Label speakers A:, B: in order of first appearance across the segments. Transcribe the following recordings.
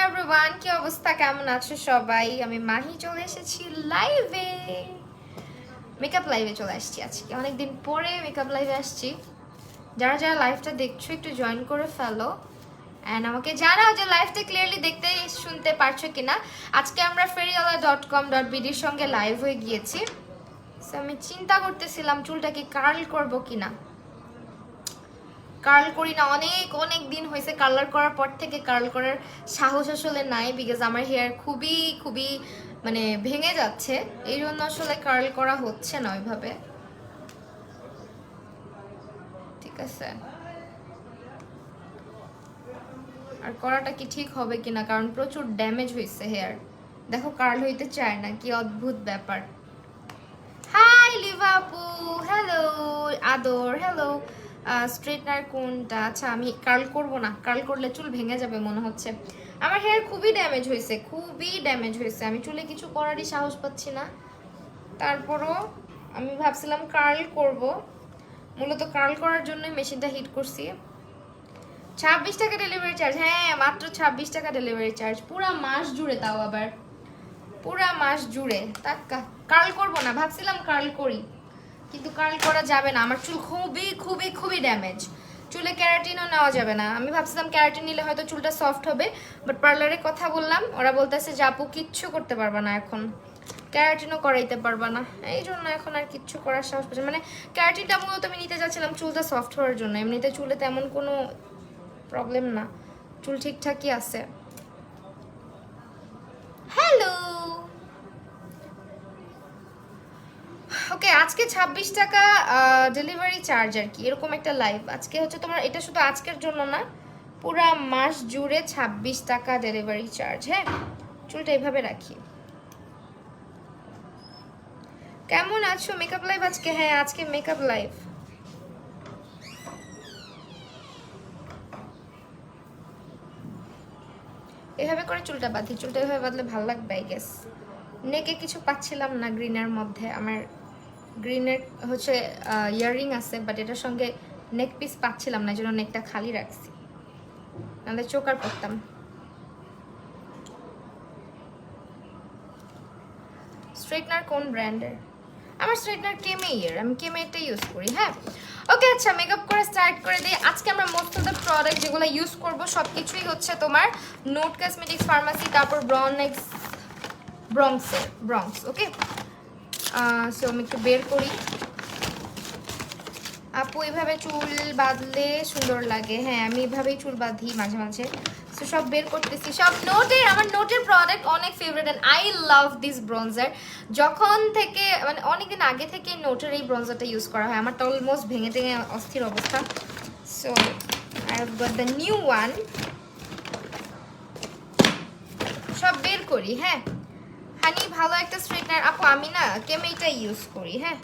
A: Everyone, কি অবস্থা, কেমন আছো সবাই? আমি মাহি চলে এসেছি লাইভে, মেকআপ লাইভে চলে আসছি আজকে। অনেকদিন পরে মেকআপ লাইভে আসছি। যারা যারা লাইভটা দেখছো একটু জয়েন করে ফেলো অ্যান্ড আমাকে জানাও যে লাইভটা ক্লিয়ারলি দেখতে শুনতে পারছো কিনা। আজকে আমরা feriala.com.bd সঙ্গে লাইভ হয়ে গিয়েছি। সো আমি চিন্তা করতেছিলাম চুলটাকে কার্ল করবো কিনা। কার্ল করি না, অনেক অনেক দিন হয়েছে। কালার করার পর থেকে কার্ল করার সাহস আসলে নাই, বিকজ আমার হেয়ার খুবই খুবই মানে ভেঙে যাচ্ছে, এই জন্য আসলে কার্ল করা হচ্ছে না ওইভাবে। ঠিক আছে, আর করাটা কি ঠিক হবে কিনা, কারণ প্রচুর ড্যামেজ হয়েছে হেয়ার। দেখো কার্ল হইতে চায় না, কি অদ্ভুত ব্যাপার। হাই লিভা আপু, হ্যালো আদর, হ্যালো। স্ট্রেটনার কোনটা? আচ্ছা আমি কার্ল করব না, কার্ল করলে চুল ভেঙে যাবে মনে হচ্ছে। আমার হেয়ার খুবই ড্যামেজ হয়েছে, খুবই ড্যামেজ হয়েছে। আমি চুলে কিছু করারই সাহস পাচ্ছি না। তারপরও আমি ভাবছিলাম কার্ল করব, মূলত কার্ল করার জন্যই মেশিনটা হিট করছি। 26 টাকা ডেলিভারি চার্জ, হ্যাঁ মাত্র 26 টাকা ডেলিভারি চার্জ, পুরা মাস জুড়ে, তাও আবার পুরা মাস জুড়ে। টাকা কার্ল করব না, ভাবছিলাম কার্ল করি, কিন্তু কার্ল করা যাবে না। আমার চুল খুবই খুবই খুবই ড্যামেজ। চুলে ক্যারাটিনও নেওয়া যাবে না। আমি ভাবছিলাম ক্যারাটিন নিলে হয়তো চুলটা সফট হবে, বাট পার্লারে কথা বললাম, ওরা বলতেছে যে আপু কিচ্ছু করতে পারবা না, এখন ক্যারাটিনও করাইতে পারবা না। এই জন্য এখন আর কিচ্ছু করার সাহস পাচ্ছি। মানে ক্যারাটিনটা মূলত আমি নিতে চাচ্ছিলাম চুলটা সফট হওয়ার জন্য, এমনিতে চুলে তেমন কোনো প্রবলেম না, চুল ঠিকঠাকই আছে। হ্যালো, ওকে আজকে 26 টাকা ডেলিভারি চার্জ আর কি, এরকম একটা লাইভ আজকে হচ্ছে তোমার। এটা শুধু আজকের জন্য না, পুরা মাস জুড়ে 26 টাকা ডেলিভারি চার্জ। হ্যাঁ, চুলটা এইভাবে রাখি। কেমন আছো? মেকআপ লাইভ আজকে? হ্যাঁ আজকে মেকআপ লাইভ। এভাবে করে চুলটা বাঁধি, চুলটা এভাবে বাঁধলে ভালো লাগবে আই গেস। নেকে কিছু পাচ্ছিলাম না গ্রিনের মধ্যে, আমার গ্রিনের হচ্ছে ইয়াররিং আছে, বাট এটার সঙ্গে নেক পিস পাচ্ছিলাম না, এই জন্য নেকটা খালি রাখছি, নাহলে চোকার পরতাম। স্ট্রেটনার কোন ব্র্যান্ডের? আমার স্ট্রেটনার কেমেইয়ের, আমি কেমেইটা ইউজ করি। হ্যাঁ ওকে, আচ্ছা মেকআপ করে স্টার্ট করে দিই। আজকে আমরা মোস্ট অফ দ্য প্রোডাক্ট যেগুলো ইউজ করবো সব কিছুই হচ্ছে তোমার নোট কসমেটিক্স ফার্মাসি, তারপর ব্রংস। ওকে সো আমি একটু বের করি। আপু এইভাবে চুল বাঁধলে সুন্দর লাগে। হ্যাঁ আমি এভাবেই চুল বাঁধি মাঝে মাঝে। সো সব বের করতেছি, সব নোটের, আমার নোটের প্রোডাক্ট অনেক favourite and I love this bronzer. যখন থেকে মানে অনেকদিন আগে থেকে নোটের এই ব্রঞ্জারটা ইউজ করা হয়, আমার তো অলমোস্ট ভেঙে টেঙে অস্থির অবস্থা। So I have got the new one. সব বের করি। হ্যাঁ হানি ভালো একটা স্ট্রেটনার আপু, আমি না কেমেইটাই ইউজ করি। হ্যাঁ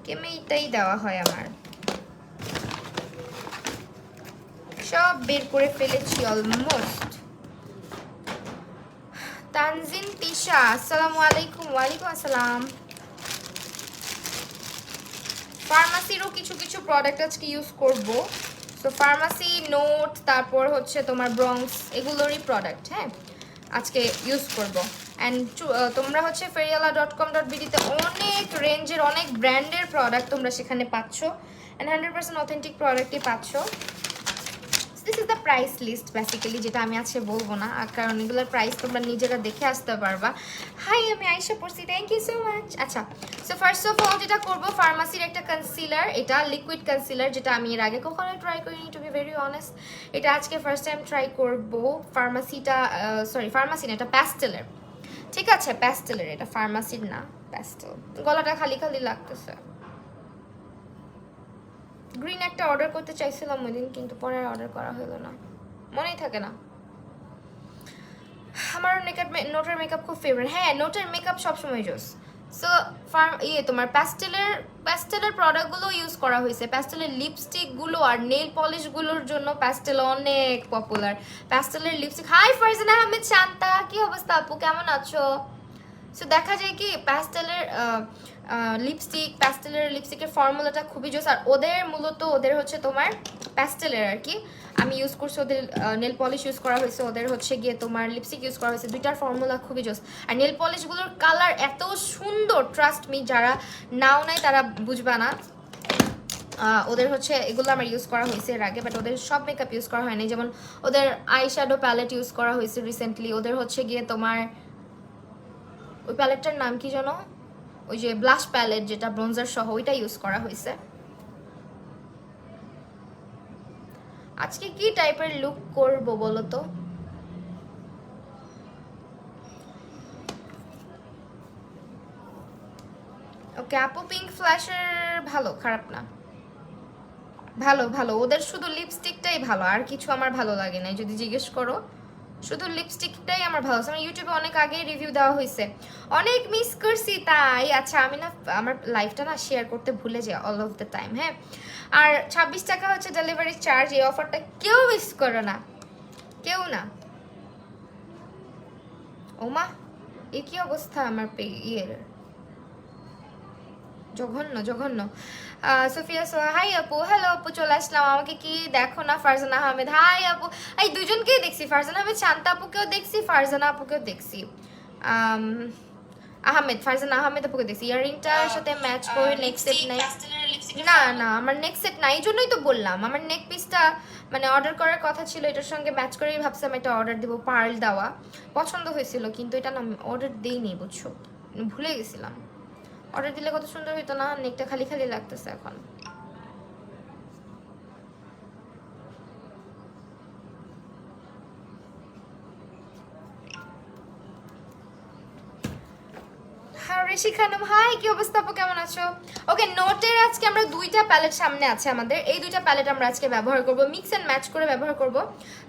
A: কেমেইটাই দেওয়া হয় আমার। সব বের করে ফেলেছি অলমোস্ট। তানজিন তিশা, আসসালামু আলাইকুম। ওয়ালাইকুম আসসালাম। ফার্মাসিরও কিছু কিছু প্রোডাক্ট আজকে ইউজ করব। সো ফার্মাসি, নোট, তারপর হচ্ছে তোমার ব্রংস, এগুলোরই প্রোডাক্ট হ্যাঁ আজকে ইউজ করব। অ্যান্ড তোমরা হচ্ছে feriala.com.bd তে অনেক রেঞ্জের, অনেক ব্র্যান্ডের প্রোডাক্ট তোমরা সেখানে পাচ্ছ, অ্যান্ড 100% অথেন্টিক প্রোডাক্টই পাচ্ছ। This is the price list basically, যেটা আমি আজকে বলবো না, কারণ এগুলোর প্রাইস তোমরা নিজেরা দেখে আসতে পারবা। হাই আমি আয়শা পড়ছি, থ্যাংক ইউ সো মাচ। আচ্ছা সো ফার্স্ট অফ অল যেটা করবো, ফার্মাসির একটা কনসিলার, এটা লিকুইড কনসিলার, যেটা আমি এর আগে কখনো ট্রাই করিনি টু বি ভেরি অনেস্ট। এটা আজকে ফার্স্ট টাইম ট্রাই করবো। ফার্মাসিটা ফার্মাসি না, এটা প্যাস্টেলের। ঠিক আছে প্যাস্টেলের, এটা ফার্মাসির না, প্যাস্টেল। গলাটা খালি খালি লাগতেছে। গ্রিন একটা অর্ডার করতে চাইছিলাম ওই দিন, কিন্তু পরে আর অর্ডার করা হলো না, মনেই থাকে না। আমার নোটের মেকআপ খুব ফেভারিট। হ্যাঁ নোটের মেকআপ সবসময় জোস। সো তোমার প্যাস্টেলের প্রোডাক্টগুলো ইউজ করা হয়েছে। প্যাস্টেলের লিপস্টিকগুলো আর নেল পলিশগুলোর জন্য প্যাস্টেল অনেক পপুলার। প্যাস্টেলের লিপস্টিক। হাই ফারজানা আহমেদ শান্তা, কি অবস্থা আপু, কেমন আছো? সো দেখা যায় কি প্যাস্টেলের লিপস্টিকের ফর্মুলাটা খুবই জোস। আর ওদের হচ্ছে তোমার প্যাস্টেলের আর কি, আমি ইউজ করছি ওদের নেল পলিশ ইউজ করা হয়েছে, ওদের হচ্ছে গিয়ে তোমার লিপস্টিক ইউজ করা হয়েছে, দুইটার ফর্মুলা খুবই জোস। আর নেল পলিশগুলোর কালার এত সুন্দর, ট্রাস্ট মি, যারা নাও নাই তারা বুঝবা না। ওদের হচ্ছে এগুলো আমার ইউজ করা হয়েছে এর আগে, বাট ওদের সব মেকআপ ইউজ করা হয়নি। যেমন ওদের আই শ্যাডো প্যালেট ইউজ করা হয়েছে রিসেন্টলি, ওদের হচ্ছে গিয়ে তোমার ওই প্যালেটটার নাম কি জানো, ওই যে ব্লাশ প্যালেট যেটা ব্রোঞ্জার সহ, ওইটা ইউজ করা হয়েছে। আজকে কি টাইপের লুক করব বলো তো? ওকে আপু, পিঙ্ক ফ্ল্যাশের ভালো, খারাপ না, ভালো ভালো। ওদের শুধু লিপস্টিকটাই ভালো, আর কিছু আমার ভালো লাগে না যদি জিজ্ঞেস করো। শুধু লিপস্টিকটাই আমার ভালো আছে। আমার ইউটিউবে অনেক আগে রিভিউ দেওয়া হয়েছে, অনেক মিস করছি তাই। আচ্ছা আমি না আমার লাইফটা না শেয়ার করতে ভুলে যাই অল অফ দ্য টাইম, হ্যাঁ। আর 26 টাকা হচ্ছে ডেলিভারি চার্জ, এই অফারটা কেউ মিস করো না, কেউ না। ওমা, এ কি অবস্থা আমার ইয়ের, জঘন্য জঘন্য। সোফিয়া সোহা, হাই আপু, হ্যালো আপু, চলে আসলাম। আমাকে কি দেখো না? ফারজানা আহমেদ, হাই আপু। এই দুজনকেই দেখছি, ফারজানা আহমেদ শান্তা আপুকেও দেখছি, ফারজানা আপুকেও দেখছি, ফারজানা আহমেদ আপুকে দেখছি। ইয়ারিংটার সাথে ম্যাচ করে নেক সেট নাই, না না আমার নেক সেট নাই, এই জন্যই তো বললাম। আমার নেক পিসটা মানে অর্ডার করার কথা ছিল, এটার সঙ্গে ম্যাচ করেই ভাবছিলাম এটা অর্ডার দেবো, পার্ল দেওয়া পছন্দ হয়েছিল, কিন্তু এটা না অর্ডার দিইনি, বুঝছো, ভুলে গেছিলাম। অর্ডার দিলে কত সুন্দর হইতো না, নেকটা খালি খালি লাগতেছে এখন। ঋষি খানম, হাই, কি অবস্থা আপু, কেমন আছো? ওকে, নোটের আজকে আমরা দুইটা প্যালেট সামনে আছে আমাদের, এই দুইটা প্যালেট আমরা আজকে ব্যবহার করব, মিক্স অ্যান্ড ম্যাচ করে ব্যবহার করব,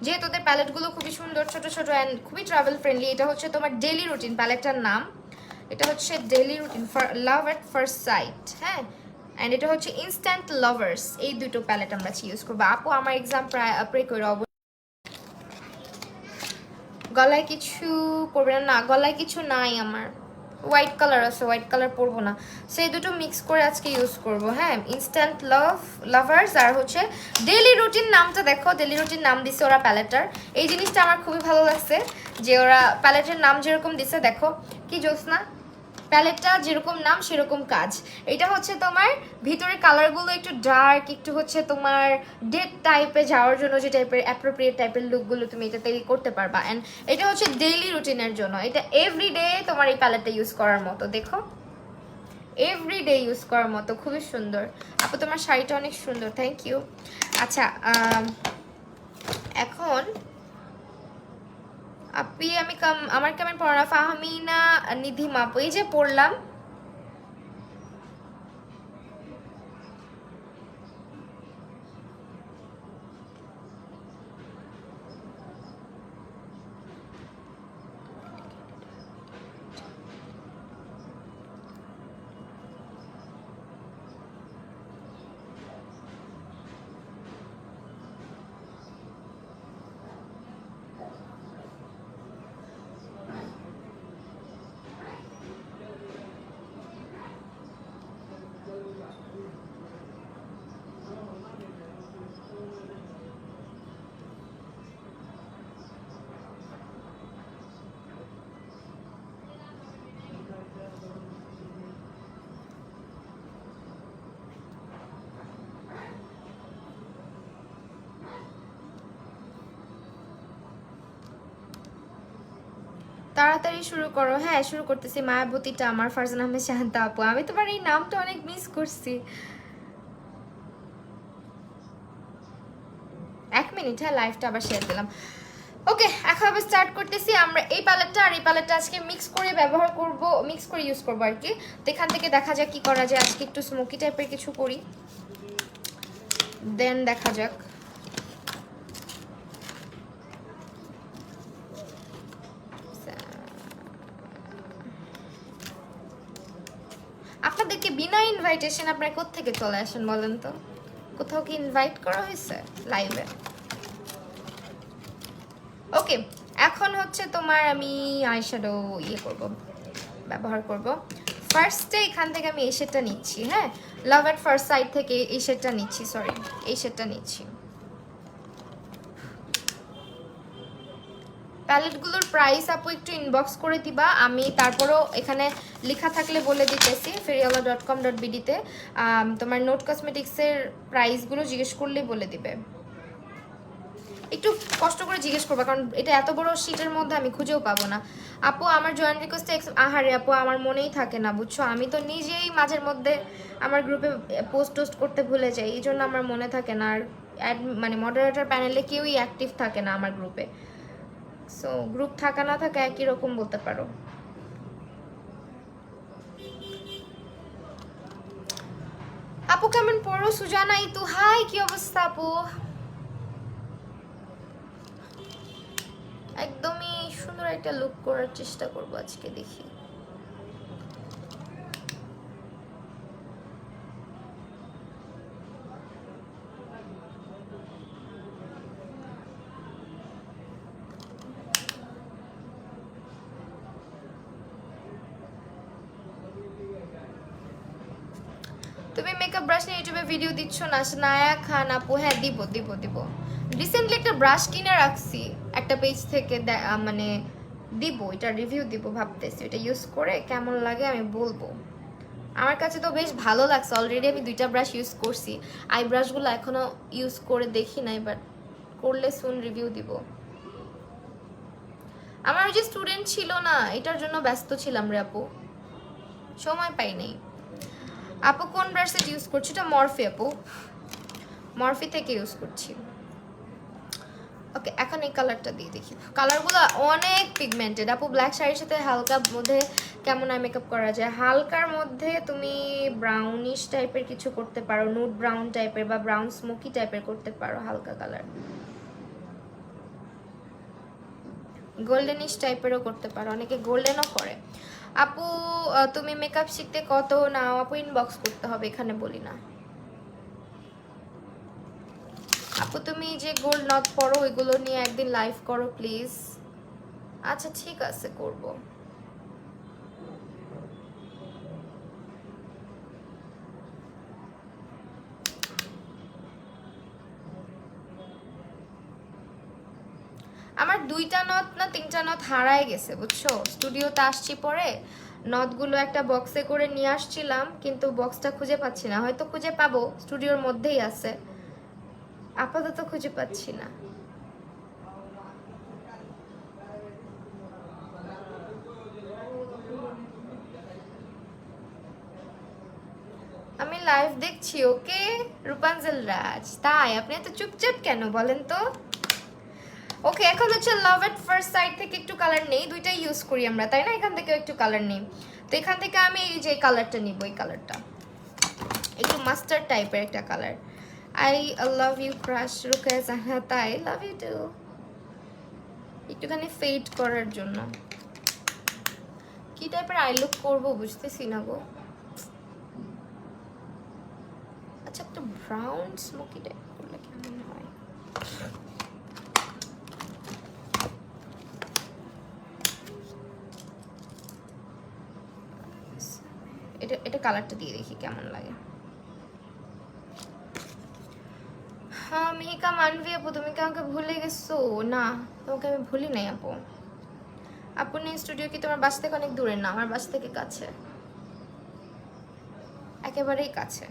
A: যেহেতু ওদের প্যালেটগুলো খুবই সুন্দর, ছোট ছোট অ্যান্ড খুবই ট্রাভেল ফ্রেন্ডলি। এটা হচ্ছে তোমার ডেইলি রুটিন প্যালেটটার নাম, এটা হচ্ছে daily routine love at first sight, হ্যাঁ। অ্যান্ড এটা হচ্ছে ইনস্ট্যান্ট লাভার্স। এই দুটো প্যালেট আমরা ইউজ করবো। আপু আমার এক্সাম প্রে করে গলায় কিছু পরবে না? না, গলায় কিছু নাই আমার, হোয়াইট কালার আছে, হোয়াইট কালার পরবো না। সেই দুটো মিক্স করে আজকে ইউজ করব, হ্যাঁ। ইনস্ট্যান্ট লাভার্স আর হচ্ছে ডেইলি রুটিন। নামটা দেখো, ডেইলি রুটিন নাম দিছে ওরা প্যালেটার। এই জিনিসটা আমার খুবই ভালো লাগছে যে ওরা প্যালেটের নাম যেরকম দিছে, দেখো কি জোৎস্না, প্যালেটটা যেরকম নাম সেরকম কাজ। এটা হচ্ছে তোমার ভিতরে কালারগুলো একটু ডার্ক, একটু হচ্ছে তোমার ডেড টাইপে যাওয়ার জন্য, যে টাইপের অ্যাপ্রোপ্রিয়েট টাইপের লুকগুলো তুমি এটা তৈরি করতে পারবা। অ্যান্ড এটা হচ্ছে ডেইলি রুটিনের জন্য, এটা এভরিডে তোমার এই প্যালেটটা ইউজ করার মতো, দেখো এভরিডে ইউজ করার মতো, খুবই সুন্দর। আপু তোমার শাড়িটা অনেক সুন্দর, থ্যাংক ইউ। আচ্ছা এখন আপনি আমার কেমন পড়া, ফাহমিনা নিধিমা আপু, এই যে পড়লাম। তাড়াতাড়ি শুরু করো। হ্যাঁ শুরু করতেছি। মায়াবতীটা আমার, ফারজানা আহমেদ শাহান্তা আপু, আমি তোমার এই নামটা অনেক মিস করছি। 1 মিনিট, হ্যাঁ লাইভটা আবার শেয়ার দিলাম। ওকে এখন আবার স্টার্ট করতেছি। আমরা এই প্যালেটটা আর এই প্যালেটটা আজকে মিক্স করে ব্যবহার করব, মিক্স করে ইউজ করবো আর কি। তো এখান থেকে দেখা যাক কি করা যায়। আজকে একটু স্মোকি টাইপের কিছু করি, দেন দেখা যাক। আপনাদেরকে বিনা ইনভাইটেশন আপনারা কোত্থেকে চলে আসেন বলেন তো? কোথাও কি ইনভাইট করা হয়েছে লাইভে? ওকে এখন হচ্ছে তোমার আমি আইশ্যাডো ইয়ে করব, ব্যবহার করব। ফার্স্টে এখান থেকে আমি এই শেডটা নিচ্ছি, হ্যাঁ, লাভ এট ফার্স্ট সাইড থেকে এই শেডটা নিচ্ছি, সরি এই শেডটা নিচ্ছি। প্যালেটগুলোর প্রাইস আপু একটু ইনবক্স করে দিবা, আমি তারপরও এখানে লেখা থাকলে বলে দিতেছি feriala.com.bd তে তোমার নোট কসমেটিক্সের প্রাইসগুলো জিজ্ঞেস করলেই বলে দিবে। একটু কষ্ট করে জিজ্ঞেস করবা, কারণ এটা এত বড় শীটের মধ্যে আমি খুঁজেও পাবো না। আপু আমার জয়েন্ট রিকোয়েস্টে আহারে আপু আমার মনেই থাকে না বুঝছো, আমি তো নিজেই মাঝের মধ্যে আমার গ্রুপে পোস্ট টোস্ট করতে ভুলে যাই, এই জন্য আমার মনে থাকে না। আর মানে মডারেটর প্যানেলে কেউই অ্যাক্টিভ থাকে না আমার গ্রুপে, সো গ্রুপ থাকা না থাকা একই রকম বলতে পারো। আপু কেমন পড়ো? সুজানা ইতু হাই, কি অবস্থা আপু? একদমই সুন্দর একটা লুক করার চেষ্টা করবো আজকে, দেখি। তুমি মেকআপ ব্রাশ নিয়ে ইউটিউবে ভিডিও দিচ্ছ না? নায়া খান আপু হ্যাঁ দিব দিব দিব, রিসেন্টলি একটা ব্রাশ কিনে রাখছি একটা পেজ থেকে, মানে দিব, এটা রিভিউ দিব ভাবতেছি, এটা ইউজ করে কেমন লাগে আমি বলবো। আমার কাছে তো বেশ ভালো লাগছে, অলরেডি আমি 2টা ব্রাশ ইউজ করছি, আই ব্রাশগুলো এখনো ইউজ করে দেখি নাই, বাট করলে সুন রিভিউ দিব। আমার যে স্টুডেন্ট ছিল না, এটার জন্য ব্যস্ত ছিলাম রে আপু, সময় পাই নাই। আপু কোন ব্রাশ সেট ইউজ করছি? এটা মরফি আপু, মরফি থেকে ইউজ করছি। ওকে, এখন এই কালারটা দিয়ে দেখি। কালারগুলো অনেক পিগমেন্টেড আপু। ব্ল্যাক শাড়ির সাথে হালকার মধ্যে কেমন আই মেকআপ করা যায়? হালকার মধ্যে তুমি ব্রাউনিশ টাইপের কিছু করতে পারো, নুড ব্রাউন টাইপের বা ব্রাউন স্মোকি টাইপের করতে পারো হালকা কালার। গোল্ডেনিশ টাইপেরও করতে পারো, অনেকে গোল্ডেনও করে। আপু তুমি মেকআপ শিখতে কত নাও? আপু ইনবক্স করতে হবে, এখানে বলি না। আপু তুমি যে গোল্ড নট পরো ওইগুলো নিয়ে একদিন লাইভ করো প্লিজ। আচ্ছা ঠিক আছে, করব। আমার 2টা নথ না 3টা নথ হারায় গেছে বুঝছো, স্টুডিওতে আসছি পরে নথগুলো একটা বক্সে করে নিয়ে আসছিলাম, কিন্তু বক্সটা খুঁজে পাচ্ছি না, হয়তো খুঁজে পাবো, স্টুডিওর মধ্যেই আছে, আপাতত খুঁজে পাচ্ছি না। আমি লাইভ দেখছি। ওকে রূপাঞ্জল রাজ, তাই আপনি এত চুপচাপ কেন বলেন তো? ওকে, এখন হচ্ছে লাভ এট ফার্স্ট সাইড থেকে একটু কালার নেই, দুইটাই ইউজ করি আমরা তাই না, এখান থেকেও একটু কালার নেই, তো এখান থেকে আমি এই যে কালারটা নিব, এই কালারটা একটু মাস্টার্ড টাইপের একটা colour. I love you crush Rukeya Jaha, তাই লাভ ইউ টু, একটুখানি ফেড করার জন্য। কি টাইপের আই লুক করবো বুঝতেছি না গো। আচ্ছা একটা ব্রাউন স্মোকি টাইপ করলে কেমন হয়? এটা কালারটা দিয়ে দেখি কেমন লাগে। হ্যাঁ মিহিকা মানভি আপু, তুমি কি আমাকে ভুলে গেছো? না তোমাকে আমি ভুলি নাই আপু। আপু নেই স্টুডিও কি তোমার বাসা থেকে অনেক দূরে? না, আমার বাসা থেকে কাছে, একেবারেই কাছে।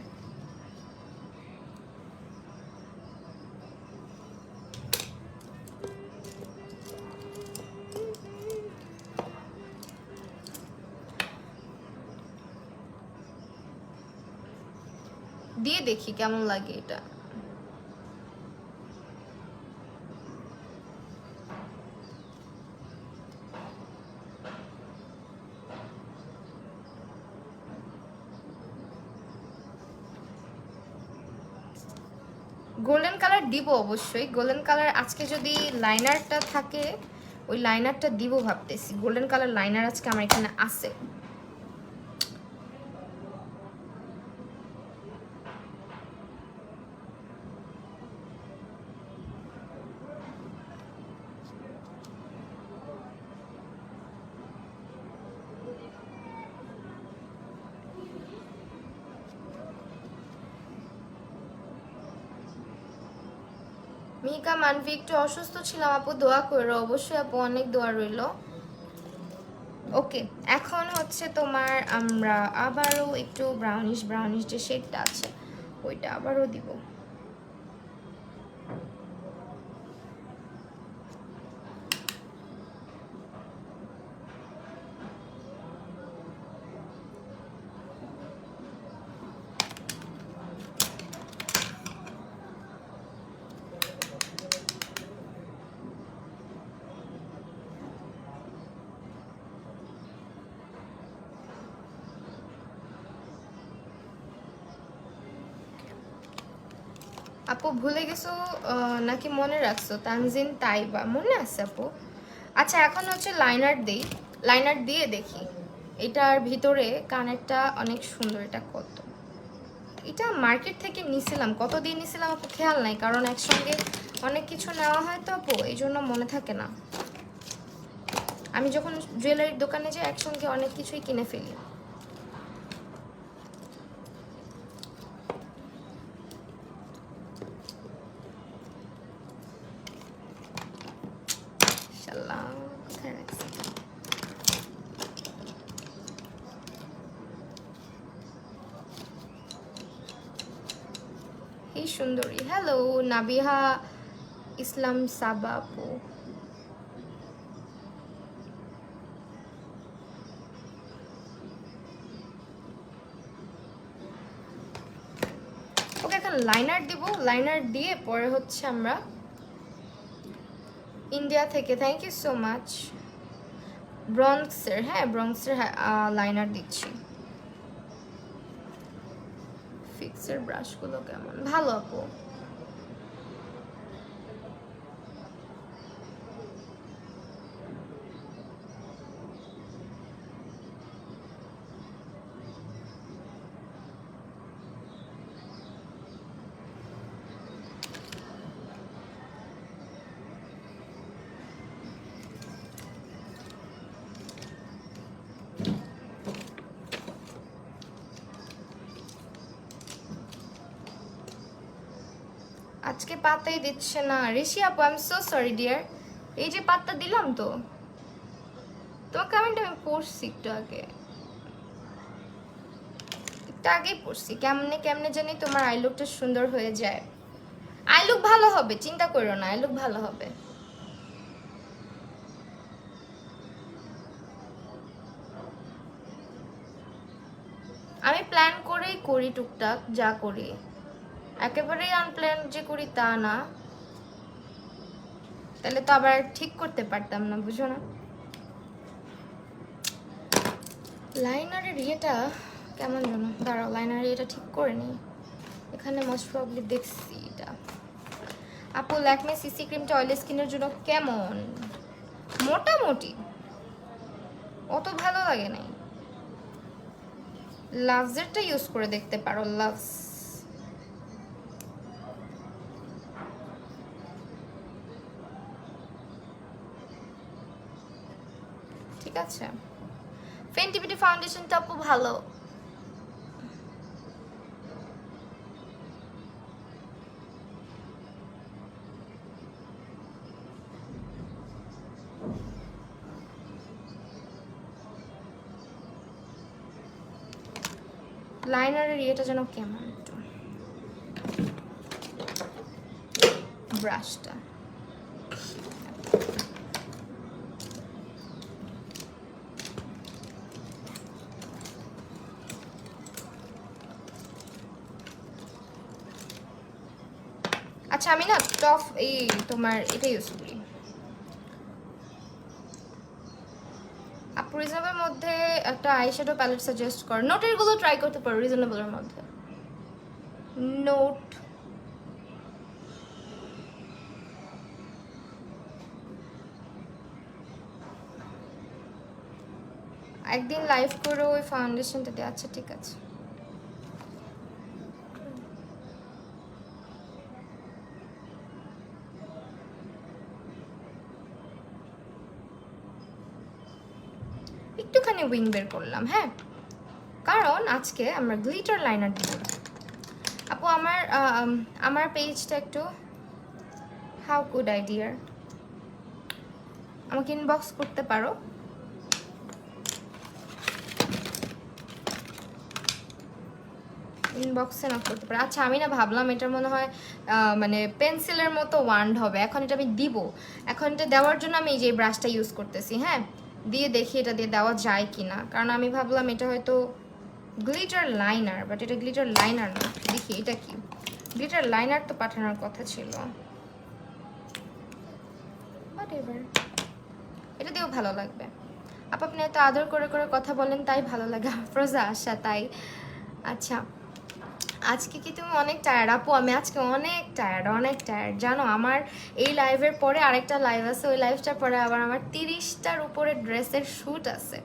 A: দিয়ে দেখি কেমন লাগে এটা। গোল্ডেন কালার দিব অবশ্যই, গোল্ডেন কালার আজকে যদি লাইনারটা থাকে ওই লাইনারটা দিব ভাবতেছি, গোল্ডেন কালার লাইনার আজকে আমার এখানে আছে। মিহিকা মানভি একটু অসুস্থ ছিলাম আপু, দোয়া করো অবশ্যই আপু, অনেক দোয়া রইল। ওকে, এখন হচ্ছে তোমার আমরা আবারও একটু ব্রাউনিশ ব্রাউনিশ যে শেডটা আছে ওইটা আবারও দিব। আপু ভুলে গেছো নাকি মনে রাখছো? তানজিন তাইবা, মনে আছে আপু? আচ্ছা এখন হচ্ছে লাইনার দেই, লাইনার দিয়ে দেখি। এটার ভিতরে কানেরটা অনেক সুন্দর। এটা কত, এটা মার্কেট থেকে নিছিলাম, কত দিয়ে নিছিলাম আপু খেয়াল নাই, কারণ একসঙ্গে অনেক কিছু নেওয়া হয় তো আপু, এই জন্য মনে থাকে না। আমি যখন জুয়েলারির দোকানে যাই একসঙ্গে অনেক কিছুই কিনে ফেলি। শালা কোথায় রাখছি? এই সুন্দরী, হ্যালো নাবিহা ইসলাম সাবা আপু। ওকে এখন লাইনার দিব, লাইনার দিয়ে পরে হচ্ছে আমরা ইন্ডিয়া থেকে, থ্যাংক ইউ সো মাচ, ব্রঙ্কসের, হ্যাঁ ব্রঙ্কসের লাইনার দিচ্ছি। ফিক্সের ব্রাশগুলো কেমন? ভালো আপু। আজকে পাতাই দিচ্ছে না ঋষি আপু, I am so sorry dear. এই যে পাত্তা দিলাম তো, তোমার কমেন্ট আমি পড়ছি একটু আগে, একটু আগেই পড়ছি। কেমনে কেমনে জানি তোমার আই লুকটা সুন্দর হয়ে যায়। আই লুক ভালো হবে, চিন্তা করো না, আই লুক ভালো হবে। আমি প্ল্যান করেই করি টুকটাক যা করি, একেবারেই আনপ্ল্যান যে করি তা না, তাহলে তো আবার ঠিক করতে পারতাম না, বুঝো না? লাইনারের ইয়েটা কেমন যেন, দাঁড়াও লাইনারের এটা ঠিক করে নিই। এখানে মোস্ট প্রবলি দেখছি এটা। আপু ল্যাকমে সিসি ক্রিমটা অয়েলি স্কিনের জন্য কেমন? মোটামুটি, অত ভালো লাগে নাই। লাভসেরটা ইউজ করে দেখতে পারো, লাভস। ঠিক আছে, ফেন্টি বিউটি ফাউন্ডেশনটা আপু ভালো। লাইনারের ইয়েটা যেন কেমন একটু, ব্রাশটা। আচ্ছা আমি না টপ এই তোমার এটা ইউজ করি আপু। রিজনেবলের মধ্যে একটা আইশ্যাডো প্যালেট সাজেস্ট কর। নোটের গুলো ট্রাই করতে পারো রিজনেবলের মধ্যে। নোট একদিন লাইভ করে ওই ফাউন্ডেশনটা দিয়ে। আচ্ছা ঠিক আছে। একটুখানি উইং বের করলাম, হ্যাঁ, কারণ আজকে আমরা গ্লিটার লাইনার দিব। আপু আমার আমার পেজটা একটু হাউ গুড আইডিয়া। আমাকে ইনবক্স করতে পারো। ইনবক্সে না করতে পারো। আচ্ছা আমি না ভাবলাম এটা মনে হয় মানে পেন্সিলের মতো ওয়ান্ড হবে। এখন এটা আমি দিব। এখন এটা দেওয়ার জন্য আমি এই যে ব্রাশটা ইউজ করতেছি। হ্যাঁ, দিয়ে দেখি এটা দিয়ে দেওয়া যায় কি না, কারণ আমি ভাবলাম এটা হয়তো গ্লিটার লাইনার, বাট এটা গ্লিটার লাইনার না। দেখি এটা কি, গ্লিটার লাইনার তো পাঠানোর কথা ছিল। হোয়াটএভার, এটা দিয়েও ভালো লাগবে। আপনি এত আদর করে করে কথা বলেন তাই ভালো লাগে। আফরোজা আশা, তাই? আচ্ছা, আজকে কি তুমি অনেক টায়ার্ড? আপু আমি আজকে অনেক টায়ার্ড জানো। আমার এই লাইভের পরে আরেকটা লাইভ আছে, ওই লাইভটার পরে আবার আমার 30টার উপরে ড্রেসের শ্যুট আছে।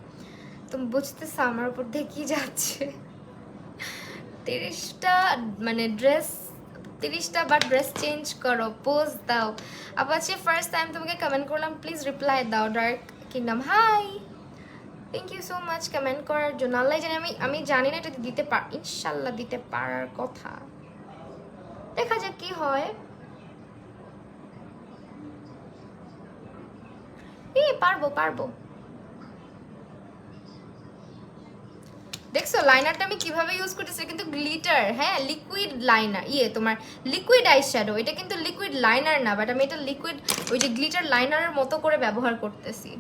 A: তুমি বুঝতেছো আমার উপর দিয়ে কি যাচ্ছে? 30টা মানে ড্রেস, 30টা বা ড্রেস চেঞ্জ করো, পোজ দাও। আবার আজকে ফার্স্ট টাইম তোমাকে কমেন্ট করলাম, প্লিজ রিপ্লাই দাও। Dark kingdom hi, thank you so much comment করার জন্য। আল্লাহ জানি, আমি জানি না এটা দিতে ইনশাল্লাহ দিতে পারার কথা, দেখা যাক কি হয়। পারবো। দেখছো লাইনারটা আমি কিভাবে ইউজ করতেছি, কিন্তু গ্লিটার, হ্যাঁ লিকুইড লাইনার, তোমার লিকুইড আই শ্যাডো। এটা কিন্তু লিকুইড লাইনার না, বাট আমি এটা লিকুইড ওই যে গ্লিটার লাইনারের মতো করে ব্যবহার করতেছি।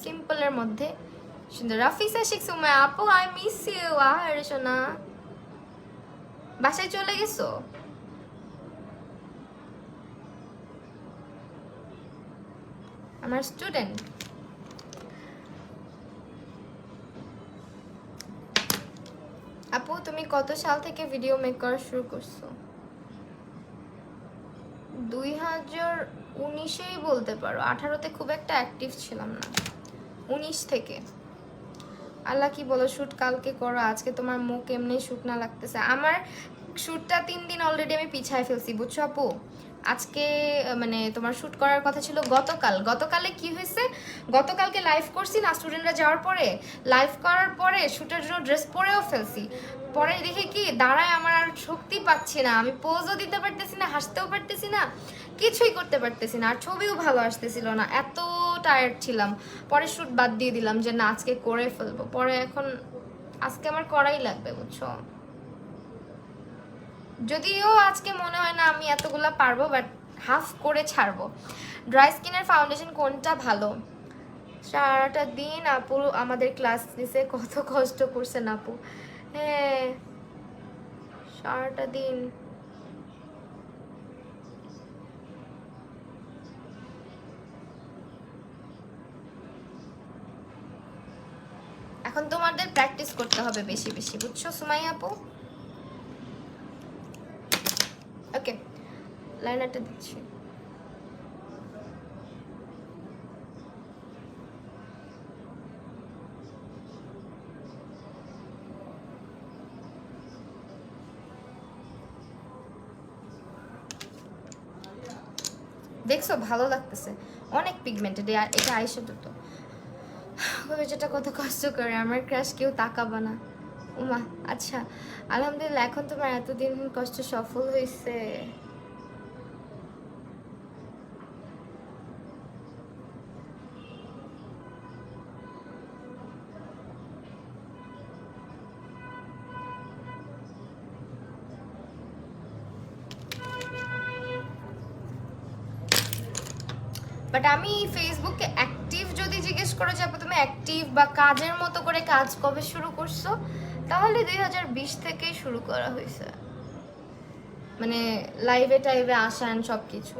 A: সিম্পলের মধ্যে সুন্দর। রাফিসা শেখ সুমায়া আপু, আই মিস ইউ। আরে সোনা, বাসায় চলে গেছো? আমার স্টুডেন্ট। আপু তুমি কত সাল থেকে ভিডিও মেক করা শুরু করছো? 2019-এই বলতে পারো। 18-তে খুব একটা অ্যাক্টিভ ছিলাম না, 19 থেকে। আল্লাহ কি বলো, শ্যুট কালকে করো, আজকে তোমার মুখ এমনি শুকনা লাগতেছে। আমার শ্যুটটা 3 দিন অলরেডি আমি পিছায় ফেলছি, বুঝছো আপু। আজকে মানে তোমার শ্যুট করার কথা ছিল গতকালে কি হয়েছে, গতকালকে লাইভ করছি না স্টুডেন্টরা যাওয়ার পরে, লাইভ করার পরে শ্যুটের জন্য ড্রেস পরেও ফেলছি। পরে দেখে কি দাঁড়ায় আমার আর শক্তি পাচ্ছি না, আমি পোজও দিতে পারতেছি না, হাসতেও পারতেছি না, কিছুই করতে পারতেছি না, আর ছবিও ভালো আসতেছিল না, এত টায়ার্ড ছিলাম। পরে শ্যুট বাদ দিয়ে দিলাম যে না আজকে করে ফেলবো। পরে এখন আজকে আমার করাই লাগবে, বুঝছো। যদিও আজকে মনে হয় না আমি এতগুলা পারবো, বাট হাফ করে ছাড়বো। ড্রাই স্কিনের ফাউন্ডেশন কোনটা ভালো? সারাটা দিন আপু আমাদের ক্লাস নিছে, কত কষ্ট করছেন আপু। হ্যাঁ সারাটা দিন। এখন তোমাদের প্র্যাকটিস করতে হবে বেশি বেশি, বুঝছো সুমাইয়া আপু। ওকে, লাইনারটা দিচ্ছি। দেখছো ভালো লাগতেছে, অনেক পিগমেন্টেড। এটা আইশ্যাডো তো যেটা কত কষ্ট করে, আমার ক্রাশ কেউ তাকাবা না। উমা আচ্ছা, আলহামদুলিল্লাহ এখন তোমার এতদিন কষ্ট সফল হয়েছে। বাট আমি ফেসবুকে অ্যাক্টিভ যদি জিজ্ঞেস করো যে আপু তুমি অ্যাক্টিভ বা কাজের মতো করে কাজ কবে শুরু করছো, তাহলে 2020 থেকেই শুরু করা হয়েছে, মানে লাইভে টাইভে আসান সব কিছু।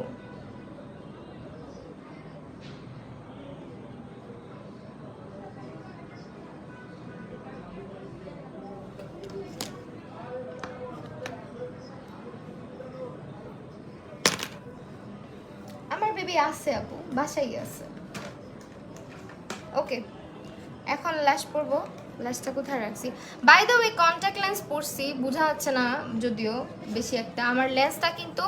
A: আমার বেবি আছে আপু, বাসায় আছে। ওকে, এখন ল্যাশ পরবো। ল্যাশটা কোথায় রাখছি? By the way contact lens পরছি, বোঝা যাচ্ছে না যদিও বেশি একটা। আমার লেন্সটা কিন্তু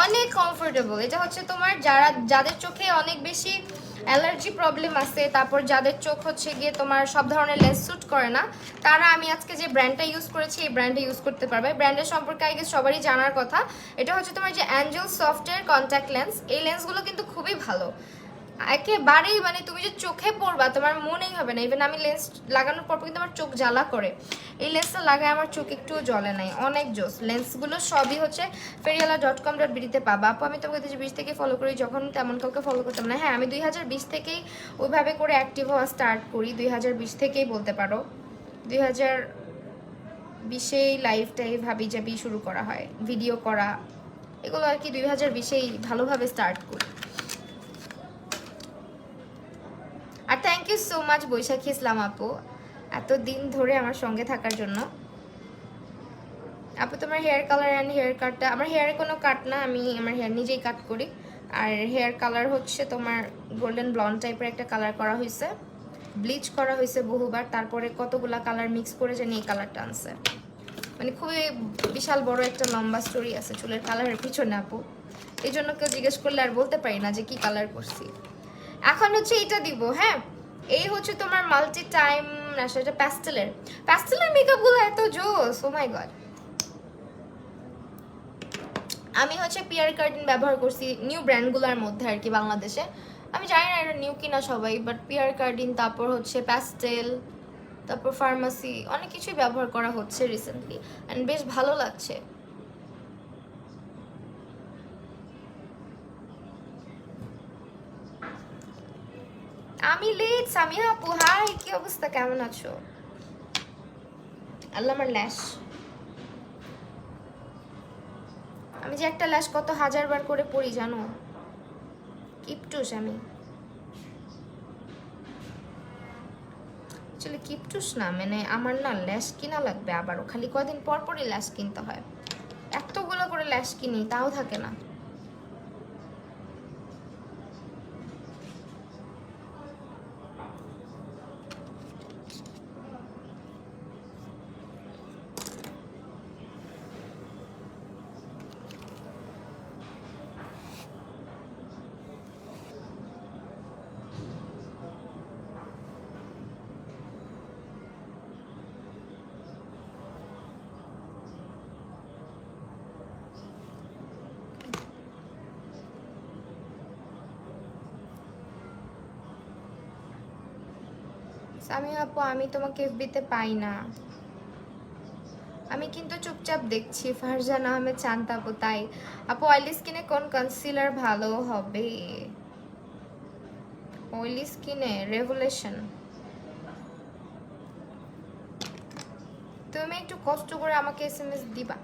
A: অনেক কমফোর্টেবল। এটা হচ্ছে তোমার যাদের চোখে অনেক বেশি অ্যালার্জি প্রবলেম আছে, তারপর যাদের চোখ হচ্ছে গিয়ে তোমার সব ধরনের লেন্স স্যুট করে না, তারা আমি আজকে যে ব্র্যান্ডটা ইউজ করেছি এই ব্র্যান্ডটা ইউজ করতে পারবে। ব্র্যান্ডের সম্পর্কে আই গেস সবারই জানার কথা। এটা হচ্ছে তোমার যে অ্যাঞ্জেল সফটের কন্ট্যাক্ট লেন্স। এই লেন্সগুলো কিন্তু খুবই ভালো, একেবারেই মানে তুমি যে চোখে পড়বা তোমার মনেই হবে না। ইভেন আমি লেন্স লাগানোর পর কিন্তু আমার চোখ জ্বালা করে, এই লেন্সটা লাগায় আমার চোখ একটুও জ্বলে নাই, অনেক জোস। লেন্সগুলো সবই হচ্ছে feriala.com.bd-তে পাবা। আপু আমি তোমাকে 2020 থেকে ফলো করি, যখন তেমন কাউকে ফলো করতাম না। হ্যাঁ আমি 2020 থেকেই ওইভাবে করে অ্যাক্টিভ হওয়া স্টার্ট করি, 2020 থেকেই বলতে পারো। 2020-এই লাইফটা এইভাবেই যাবি শুরু করা হয়, ভিডিও করা এগুলো আর কি 2020-এই ভালোভাবে স্টার্ট করি। আর থ্যাংক ইউ সো মাচ বৈশাখী ইসলাম আপু, এতদিন ধরে আমার সঙ্গে থাকার জন্য। আপু তোমার হেয়ার কালার অ্যান্ড হেয়ার কাটটা, আমার হেয়ারে কোনো কাট না, আমি আমার হেয়ার নিজেই কাট করি। আর হেয়ার কালার হচ্ছে তোমার গোল্ডেন ব্লন্ড টাইপের একটা কালার করা হয়েছে, ব্লিচ করা হয়েছে বহুবার, তারপরে কতগুলা কালার মিক্স করে জানি এই কালারটা আনছে। মানে খুবই বিশাল বড় একটা লম্বা স্টোরি আছে চুলের কালারের পিছনে আপু, এই জন্য কেউ জিজ্ঞেস করলে আর বলতে পারি না যে কি কালার করছি। এখন হচ্ছে এটা দিব। হ্যাঁ এই হচ্ছে তোমার মাল্টি টাইম আসলে এটা প্যাস্টেলের মেকআপগুলো এত জোস, ও মাই গড। আমি হচ্ছে পিয়ার কার্টিন ব্যবহার করছি নিউ ব্র্যান্ডগুলোর মধ্যে আর কি বাংলাদেশে, আমি জানি না এটা নিউ কিনা সবাই, বাট পিয়ার কার্টিন, তারপর হচ্ছে প্যাস্টেল, তারপর ফার্মাসি, অনেক কিছুই ব্যবহার করা হচ্ছে রিসেন্টলি অ্যান্ড বেশ ভালো লাগছে। আমি লেট সামিয়া আপু, হাই কি অবস্থা, কেমন আছো? আল্লাহ আমার ল্যাশ, আমি যে একটা ল্যাশ কত হাজার বার করে পড়ি জানো, কিপটুস আমি অ্যাকচুয়ালি কিপটুস না, মানে আমার না ল্যাশ কিনা লাগবে আবারও, খালি কদিন পর পরই ল্যাশ কিনতে হয়, এতগুলো করে ল্যাশ কিনি তাও থাকে না। সামিয়া আপু আমি তোমাকে এফবিতে পাই না, আমি কিন্তু চুপচাপ দেখছি। ফারজান আহমেদ চান্ত আপু, তাই আপু অয়েলি স্কিনে কোন কনসিলার ভালো হবে? অয়েলি স্কিনে রেভুলেশন, তুমি একটু কষ্ট করে আমাকে এসএমএস দিবা।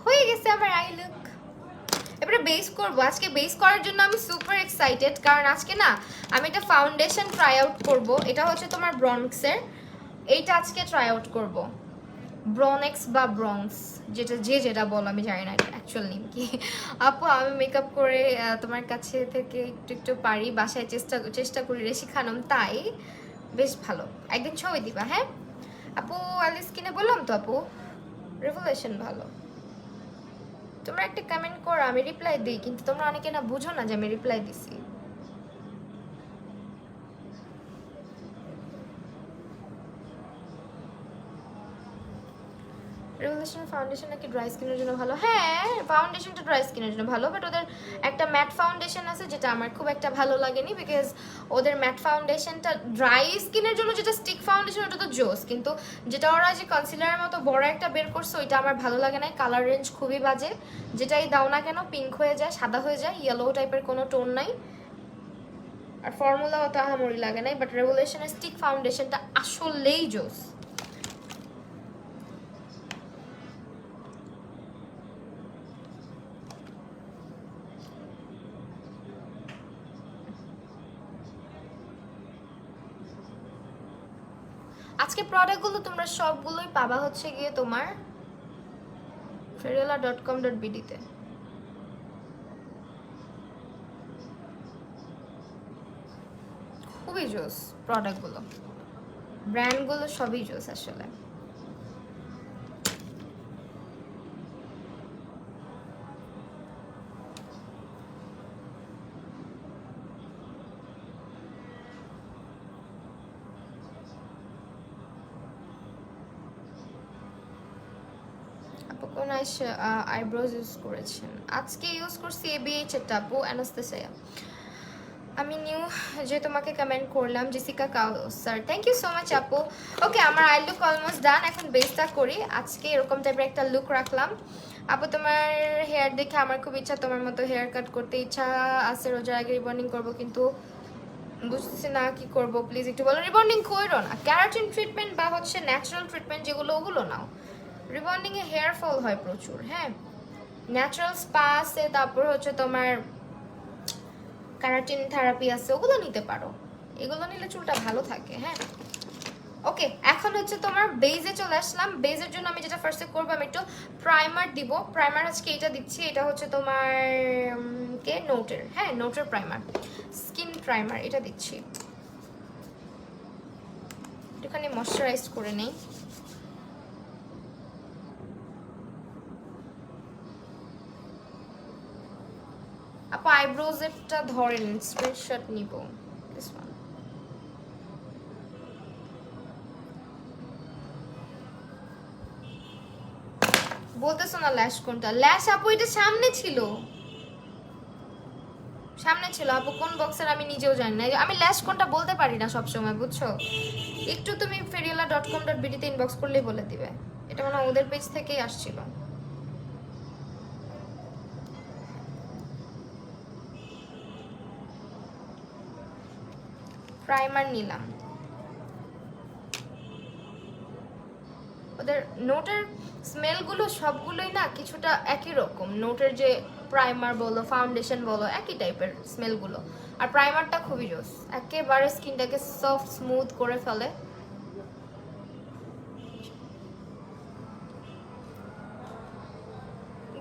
A: হয়ে গেছে আমার আই লুক। এবারে বেস করব, আজকে বেস করার জন্য আমি সুপার এক্সাইটেড, কারণ আজকে না আমি একটা ফাউন্ডেশন ট্রাই আউট করব। এটা হচ্ছে তোমার ব্রনক্সের, এইটা আজকে ট্রাই আউট করব। ব্রনেক্স বা ব্রংস, যেটা বলো আমি জানি না এটা অ্যাকচুয়াল নেম কি। আপু আমি মেকআপ করে তোমার কাছে থেকে একটু একটু পারি, বাসায় চেষ্টা করি রেশি খানম, তাই বেশ ভালো। একদিন ছবি দিবা হ্যাঁ আপু। অয়েলি স্কিনে বললাম তো আপু রেভুলেশন ভালো। তোমরা একটা কমেন্ট করো, আমি রিপ্লাই দিই, কিন্তু তোমরা অনেকে না বুঝো না যে আমি রিপ্লাই দিছি। রেভলিউশন ফাউন্ডেশন নাকি ড্রাই স্কিনের জন্য ভালো? হ্যাঁ ফাউন্ডেশনটা ড্রাই স্কিনের জন্য ভালো, বাট ওদের একটা ম্যাট ফাউন্ডেশন আছে যেটা আমার খুব একটা ভালো লাগেনি, বিকজ ওদের ম্যাট ফাউন্ডেশনটা ড্রাই স্কিনের জন্য যেটা স্টিক ফাউন্ডেশন ওটা তো জোস, কিন্তু যেটা ওরা যে কনসিলারের মতো বড় একটা বের করছে ওইটা আমার ভালো লাগে না। কালার রেঞ্জ খুবই বাজে, যেটাই দাও না কেন পিঙ্ক হয়ে যায়, সাদা হয়ে যায়, ইয়েলো টাইপের কোনো টোন নাই, আর ফর্মুলাও তো আহামরি লাগে নাই। বাট রেভলিউশনের স্টিক ফাউন্ডেশনটা আসলেই জোস। আজকে প্রোডাক্টগুলো তোমরা সবগুলোই পাবা হচ্ছে গিয়ে তোমার feriala.com.bd-তে। খুবই জোস প্রোডাক্টগুলো। ব্র্যান্ডগুলো সবই জোস আসলে। আপু কোন আইব্রোজ ইউজ করেছেন? আজকে ইউজ করছি ABH এর আপু, অ্যানাস্তেসিয়া। আমি নিউ যে তোমাকে কমেন্ট করলাম, Jessica Kausar, thank you so much আপু। ওকে, আমার আই লুক অলমোস্ট ডান। এখন বেসটা করি। আজকে এরকম টাইপের একটা লুক রাখলাম। আপু তোমার হেয়ার দেখে আমার খুব ইচ্ছা তোমার মতো হেয়ার কাট করতে। ইচ্ছা আছে রোজার আগে রিবন্ডিং করবো, কিন্তু বুঝতেছি না কি করব। প্লিজ একটু বলো। রিবন্ডিং করো না, ক্যারাটিন ট্রিটমেন্ট বা হচ্ছে ন্যাচারাল ট্রিটমেন্ট যেগুলো, ওগুলো নাও। রিবন্ডিংয়ে হেয়ার ফল হয় প্রচুর। হ্যাঁ, ন্যাচারাল স্পা আছে, তারপর হচ্ছে তোমার ক্যারাটিন থেরাপি আছে, ওগুলো নিতে পারো। এগুলো নিলে চুলটা ভালো থাকে। হ্যাঁ, ওকে, এখন হচ্ছে তোমার বেজে চলে আসলাম। বেজের জন্য আমি যেটা ফার্স্টে করবো, আমি একটু প্রাইমার দিব। প্রাইমার আজকে এটা দিচ্ছি, এটা হচ্ছে তোমার নোটের, হ্যাঁ নোটের প্রাইমার, স্কিন প্রাইমার এটা দিচ্ছি। একটুখানি ময়শ্চারাইজ করে নেই। আপু আইব্রোজ এরটা ধরেন, স্ক্রিনশট নিব। দিস ওয়ান বলতেছো না ল্যাশ কোনটা? ল্যাশ আপু এটা সামনে ছিল, সামনে ছিল আপু। কোন বক্সের আমি নিজেও জানি না। আমি ল্যাশ কোনটা বলতে পারি না সবসময়, বুঝছো? একটু তুমি feriala.com.bd তে ইনবক্স করলেই বলে দিবে। এটা মনে হয় ওদের পেজ থেকেই আসছিল। প্রাইমার নিলাম। ওদের নোটের স্মেলগুলো সবগুলোই না কিছুটা একই রকম। নোটের যে প্রাইমার বলো, ফাউন্ডেশন বলো, একই টাইপের স্মেলগুলো। আর প্রাইমারটা খুবই জোস, একেবারে স্কিনটাকে সফট স্মুথ করে ফেলে।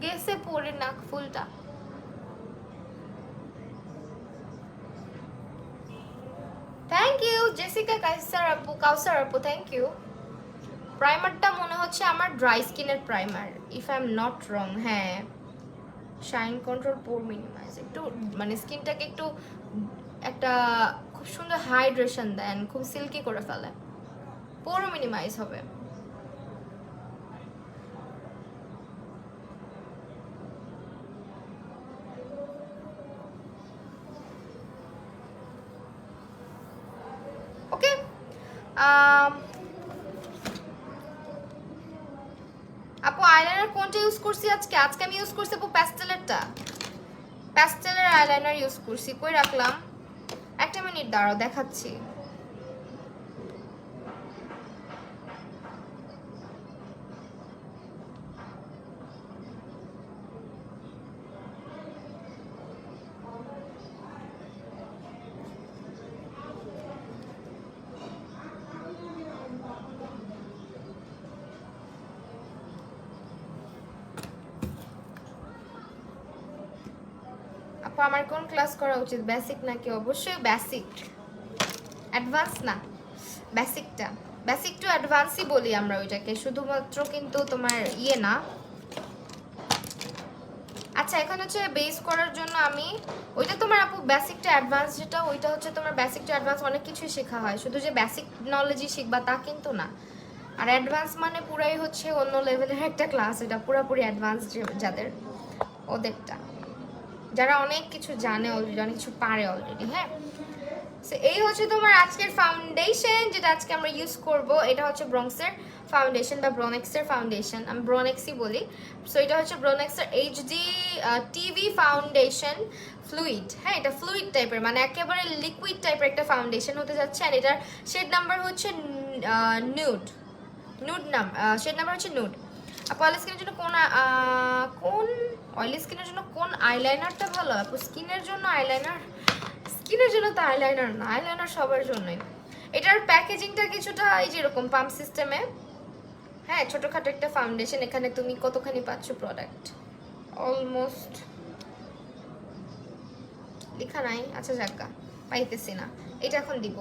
A: গেছে পরে নাক ফুলটা। থ্যাংক ইউ জেসিকা কাউসার আপু, থ্যাংক ইউ। প্রাইমারটা মনে হচ্ছে আমার ড্রাই স্কিনের primer, if I am not wrong. হ্যাঁ, শাইন কন্ট্রোল, পোর মিনিমাইজ, একটু মানে স্কিনটাকে একটু একটা খুব সুন্দর হাইড্রেশন দেন, খুব সিল্কি করে ফেলে, পোরও মিনিমাইজ হবে। ওকে, আপু আইলাইনার কোনটা ইউজ করছি আজকে? আজকে আমি ইউজ করছি আপু প্যাস্টেলেরটা, প্যাস্টেলের আইলাইনার ইউজ করছি। কই রাখলাম? একটা মিনিট দাঁড়াও, দেখাচ্ছি। আপু আমার কোন ক্লাস করা উচিত, বেসিক নাকি? অবশ্যই বেসিক, অ্যাডভান্স না, বেসিকটা। বেসিক টু অ্যাডভান্সই বলি আমরা ওইটাকে, শুধুমাত্র কিন্তু তোমার ইয়ে না। আচ্ছা, এখন হচ্ছে বেস করার জন্য আমি ওইটা তোমার আপু বেসিক টু অ্যাডভান্স যেটা, ওইটা হচ্ছে তোমার বেসিক টু অ্যাডভান্স অনেক কিছুই শেখা হয়, শুধু যে বেসিক নলেজই শিখবা তা কিন্তু না। আর অ্যাডভান্স মানে পুরাই হচ্ছে অন্য লেভেলের একটা ক্লাস, এটা পুরোপুরি অ্যাডভান্স যাদের, ওদেরটা, যারা অনেক কিছু জানে অলরেডি, অনেক কিছু পারে অলরেডি। হ্যাঁ, সো এই হচ্ছে তোমার আজকের ফাউন্ডেশন যেটা আজকে আমরা ইউজ করব। এটা হচ্ছে ব্রংসের ফাউন্ডেশন বা ব্রনেক্সের ফাউন্ডেশন, আমি ব্রনেক্সই বলি। সো এটা হচ্ছে ব্রনেক্সের এইচডি টিভি ফাউন্ডেশন ফ্লুইড। হ্যাঁ, এটা ফ্লুইড টাইপের, মানে একেবারে লিকুইড টাইপের একটা ফাউন্ডেশন হতে যাচ্ছে। আর এটার শেড নাম্বার হচ্ছে নিউড, শেড নাম্বার হচ্ছে নিউড। আপু অয়েলি স্কিনের জন্য কোন অয়েলি স্কিনের জন্য কোন আইলাইনারটা ভালো? আপু স্কিনের জন্য আইলাইনার, স্কিনের জন্য তো আইলাইনার না, আইলাইনার সবার জন্যই। এটার প্যাকেজিংটা কিছুটা এই যেরকম পাম্প সিস্টেমে। হ্যাঁ, ছোটোখাটো একটা ফাউন্ডেশন। এখানে তুমি কতখানি পাচ্ছ প্রোডাক্ট? অলমোস্ট লেখা নাই, আচ্ছা যাক্কা, পাইতেছি না। এটা এখন দিব,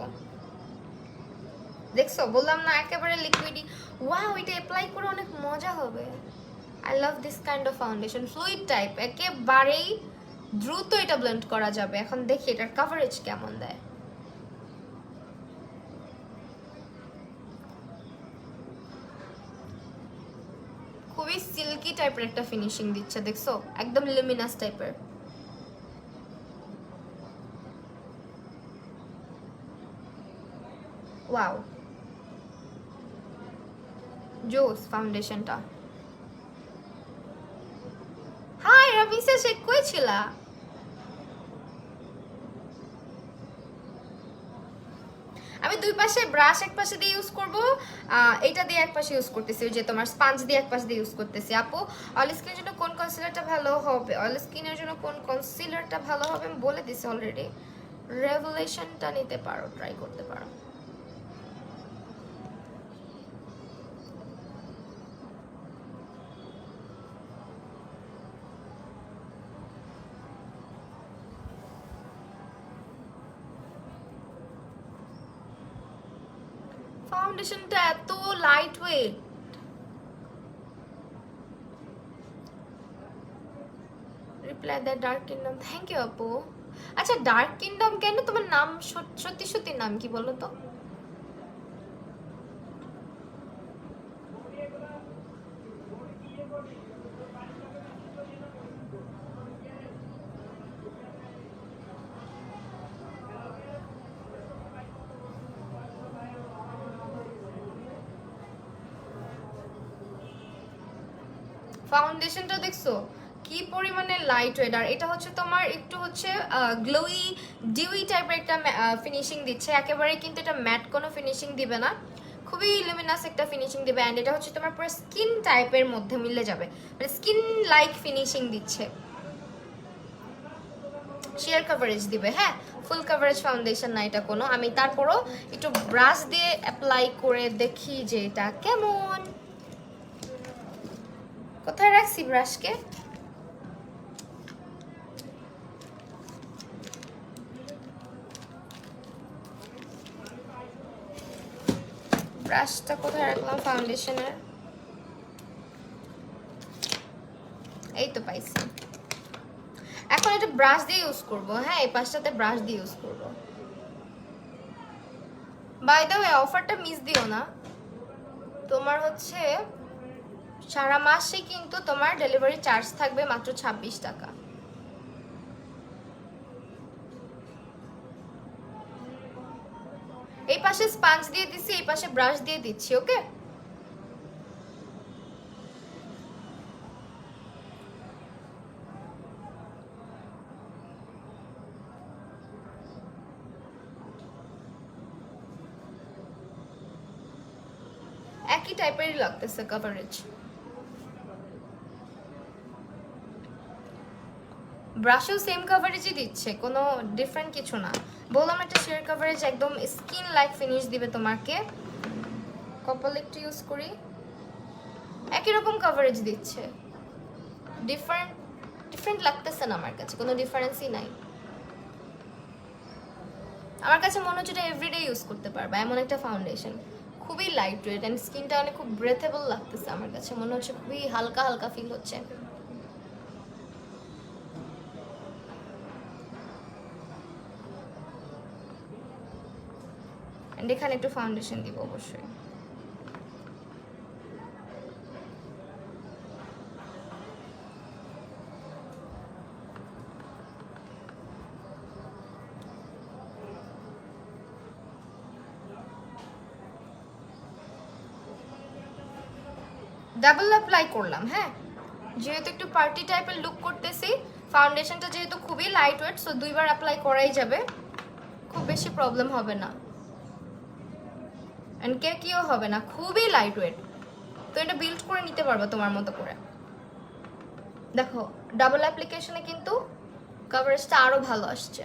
A: দেখছো, বললাম না একেবারে লিকুইডই। ওয়াও, এটা অ্যাপ্লাই করে অনেক মজা হবে। I love this kind of foundation, fluid type, একেবারেই দ্রুত এটা ব্লেন্ড করা যাবে। এখন দেখি এটার কভারেজ কেমন দেয়। খুবই সিল্কি টাইপের একটা ফিনিশিং দিচ্ছে, দেখছো, একদম লুমিনাস টাইপের। ওয়াও, জোস ফাউন্ডেশনটা। হাই রামিসা শেখ, কই ছিলা? আমি দুই পাশে ব্রাশ এক পাশে দিয়ে ইউজ করব, এটা দিয়ে এক পাশে ইউজ করতেছি, ওই যে তোমার স্পঞ্জ দিয়ে এক পাশে দিয়ে ইউজ করতেছি। আপু অয়েল স্কিনের জন্য কোন কনসিলারটা ভালো হবে? অয়েল স্কিনের জন্য কোন কনসিলারটা ভালো হবে আমি বলে দিছি অলরেডি। রেভেলেশনটা নিতে পারো, ট্রাই করতে পারো। ফাউন্ডেশনটা এত light weight. Reply the dark kingdom, thank you আপু। আচ্ছা ডার্ক কিংডম কেন? তোমার নাম সত্যি সত্যি নাম কি বলো তো? ফাউন্ডেশনটা দেখছো কি পরিমাণে লাইট ওয়েট, আর এটা হচ্ছে তোমার একটু হচ্ছে গ্লোই ডিউই টাইপের একটা ফিনিশিং দিচ্ছে, একেবারে কিন্তু এটা ম্যাট কোনো ফিনিশিং দিবে না, খুবই লুমিনাস একটা ফিনিশিং দিবে। অ্যান্ড এটা হচ্ছে তোমার পুরো স্কিন টাইপের মধ্যে মিলে যাবে, মানে স্কিন লাইক ফিনিশিং দিচ্ছে। শেয়ার কভারেজ দিবে, হ্যাঁ ফুল কভারেজ ফাউন্ডেশন না এটা কোনো। আমি তারপরও একটু ব্রাশ দিয়ে অ্যাপ্লাই করে দেখি যে এটা কেমন। কোথায় রাখছি ব্রাশকে? ব্রাশটা কোথায় রাখলাম ফাউন্ডেশনের? এই তো পাইছি। এখন এটা ব্রাশ দিয়ে ইউজ করব, হ্যাঁ এই পাশটাতে ব্রাশ দিয়ে ইউজ করব। বাই দ্য ওয়ে অফারটা মিস দিও না, তোমার হচ্ছে সারা মাসে কিন্তু তোমার ডেলিভারি চার্জ থাকবে মাত্র 26 টাকা। এই পাশে স্পঞ্জ দিয়ে দিচ্ছি, এই পাশে ব্রাশ দিয়ে দিচ্ছি, ওকে? একই টাইপেরই লাগতেছে কভারেজ। ব্রাশও সেম কভারেজই দিচ্ছে, কোনো ডিফারেন্ট কিছু না। বললাম একটা শেয়ার কভারেজ একদম স্কিন লাইক ফিনিশ দিবে তোমাকে। কপাল একটু ইউজ করি, একই রকম কভারেজ দিচ্ছে, ডিফারেন্ট ডিফারেন্ট লাগতেছে না আমার কাছে, কোনো ডিফারেন্সই নাই। আমার কাছে মনে হচ্ছে এটা এভরিডে ইউজ করতে পারবে এমন একটা ফাউন্ডেশন, খুবই লাইট ওয়েট অ্যান্ড স্কিনটা অনেক খুব ব্রেথেবল লাগতেছে আমার কাছে, মনে হচ্ছে খুবই হালকা হালকা ফিল হচ্ছে। অ্যান্ড এখানে একটু ফাউন্ডেশন দিব অবশ্যই। ডাবল অ্যাপ্লাই করলাম, হ্যাঁ যেহেতু একটু পার্টি টাইপের লুক করতেছি, ফাউন্ডেশনটা যেহেতু খুবই লাইট ওয়েট, সো দুইবার অ্যাপ্লাই করাই যাবে, খুব বেশি প্রবলেম হবে না অ্যান্ড কেকিও হবে না, খুবই লাইট ওয়েট। তো এটা বিল্ড করে নিতে পারবে তোমার মতো করে। দেখো ডাবল অ্যাপ্লিকেশনে কিন্তু কভারেজটা আরো ভালো আসছে।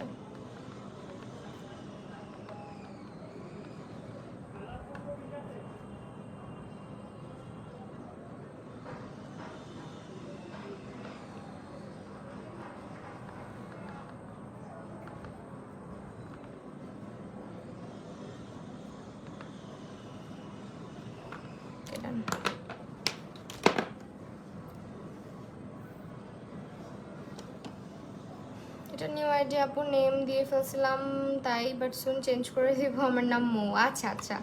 A: এটা নিউ আইডি আপু, নেম দিয়ে ফেলছিলাম তাই, বাট সুন চেঞ্জ করে দিব। আমার নাম মো। আচ্ছা আচ্ছা,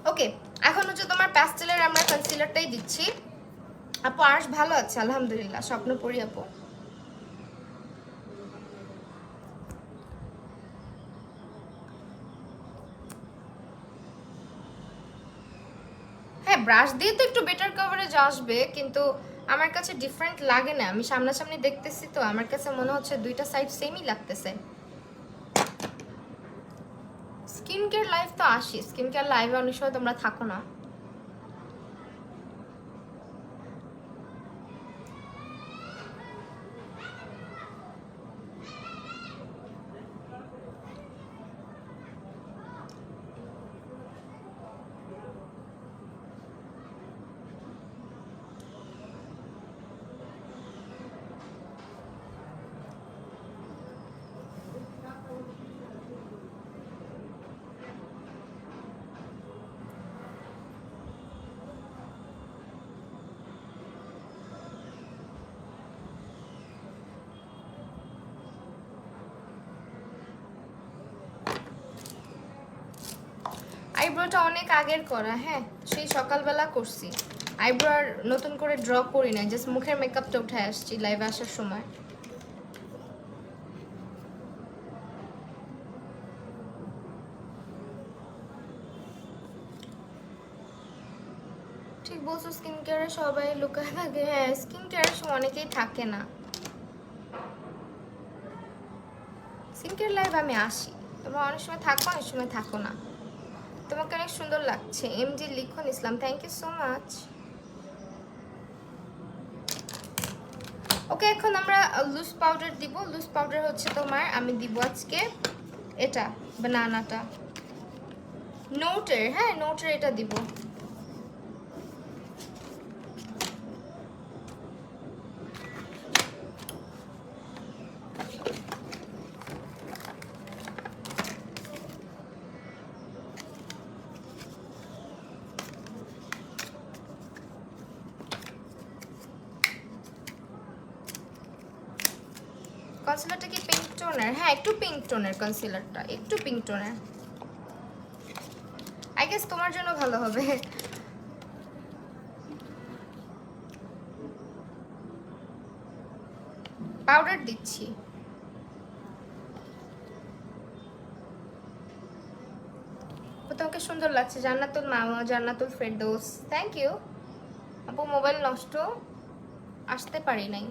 A: ওকে। এখন হচ্ছে তোমার প্যাস্টেলের আমরা কনসিলারটাই দিচ্ছি। আপু আর্শ ভালো আছে আলহামদুলিল্লাহ, স্বপ্ন পড়ি আপু। হ্যাঁ, ব্রাশ দিয়ে তো একটু বেটার কভারেজ আসবে, কিন্তু আমার কাছে ডিফারেন্ট লাগে না। আমি সামনাসামনি দেখতেছি তো আমার কাছে মনে হচ্ছে দুইটা সাইড সেমই লাগতেছে। স্কিন কেয়ার লাইভ তো আসি, স্কিন কেয়ার লাইভে অনেক সময় তোমরা থাকো না। আইব্রোটা অনেক আগের করা, হ্যাঁ সেই সকালবেলা করছি। আইব্রো আর নতুন করে ড্র করি না, জাস্ট মুখের মেকআপটা উঠে আসছি লাইভে আসার সময়। ঠিক বলছো, স্কিন কেয়ারে সবাই লুকায় থাকে। হ্যাঁ, স্কিন কেয়ারের সময় অনেকেই থাকে না। স্কিন কেয়ার লাইভ আমি আসি, তোমরা অনেক সময় থাকো, অনেক সময় থাকো না। তোমাকে অনেক সুন্দর লাগছে। এমজি লিখন ইসলাম, থ্যাংক ইউ সো মাচ। ওকে, এখন আমরা লুজ পাউডার দিব। লুজ পাউডার হচ্ছে তোমার, আমি দিব আজকে এটা বানানাটা, নোটের। হ্যাঁ, নোটের এটা দিব। কনসিলারটা কি পিঙ্ক টোনের? হ্যাঁ, একটু পিঙ্ক টোনের কনসিলারটা, একটু পিঙ্ক টোনের। আই গেস তোমার জন্য ভালো হবে। পাউডার দিচ্ছি। তোমাকে সুন্দর লাগছে। জান্নাতুল মামা, জান্নাতুল ফেরদৌস, থ্যাংক ইউ আপু। মোবাইল নষ্ট, আসতে পারি নাই,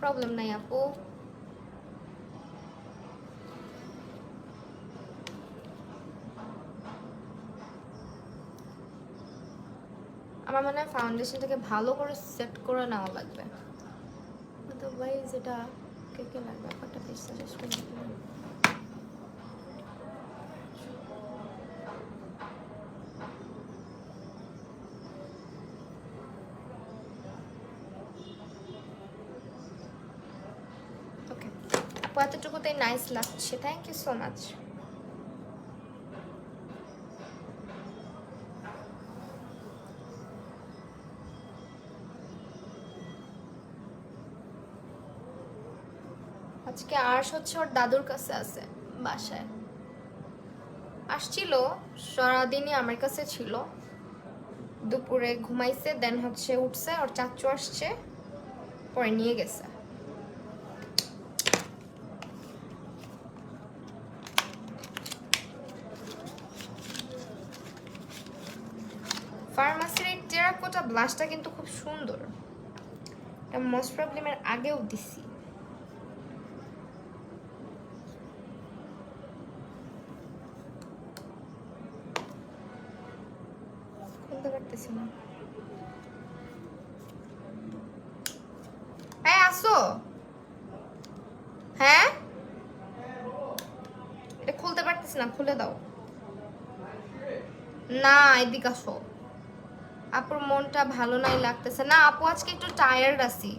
A: প্রবলেম নাই আপু। আমার মনে হয় ফাউন্ডেশনটাকে ভালো করে সেট করে নেওয়া লাগবে, আদারওয়াইজ এটা কে কে লাগবে একটা পিস সাজেস্ট করে দিলাম। ওকে আপু, এতটুকুতেই নাইস লাগছে, থ্যাংক ইউ সো মাচ। আজকে আর্শ হচ্ছে ওর দাদুর কাছে আছে বাসায়, আসছিল সারাদিনই আমার কাছে ছিল। দুপুরে ঘুমাইছে, দেন হচ্ছে উঠছে, ওর চাচু আসছে, পরে নিয়ে গেছে। ফার্মাসির এই টেরাকোটা ব্লাশটা কিন্তু খুব সুন্দর, এটা মোস্ট প্রবলেমের আগেও দিছি। খুলতে পারতেছি না। হ্যাঁ আসো, হ্যাঁ এটা খুলতে পারতেছি না, খুলে দাও না। এদিকে আসো, আপুর মনটা ভালো নাই লাগতেছে না। আপু আজকে একটু টায়ার্ড আছি,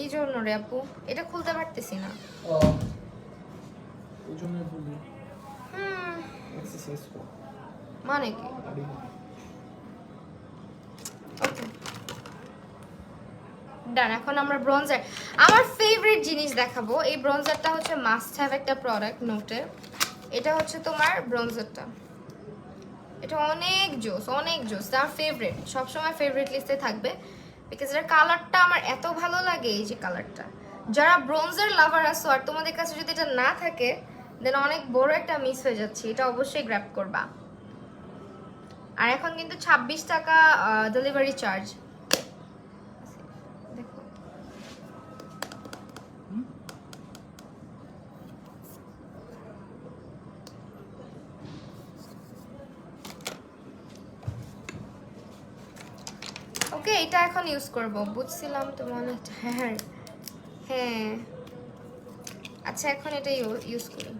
A: এই জন্য রে আপু এটা খুলতে পারতেছি না। মানে কি? ওকে ডান। এখন আমরা ব্রঞ্জার, আমার ফেভারিট জিনিস দেখাবো। এই ব্রঞ্জারটা হচ্ছে মাস্ট হ্যাভ একটা প্রোডাক্ট নোটের। এটা হচ্ছে তোমার ব্রঞ্জারটা, এটা অনেক জোস, অনেক জোস, আমার ফেভারিট, সবসময় ফেভারিট লিস্টে থাকবে বিকজ এর কালারটা আমার এত ভালো লাগে। এই যে কালারটা, যারা ব্রঞ্জার লাভার আছো আর তোমাদের কাছে যদি এটা না থাকে দেন অনেক বড় একটা মিস হয়ে যাচ্ছে, এটা অবশ্যই গ্র্যাব করবা। আর এখন কিন্তু 26 টাকা ডেলিভারি চার্জ। দেখো ওকে, এটা এখন ইউজ করব, বুঝছিলাম তো মনে হচ্ছে। হ্যাঁ হ্যাঁ, আচ্ছা এখন এটা ইউজ করি।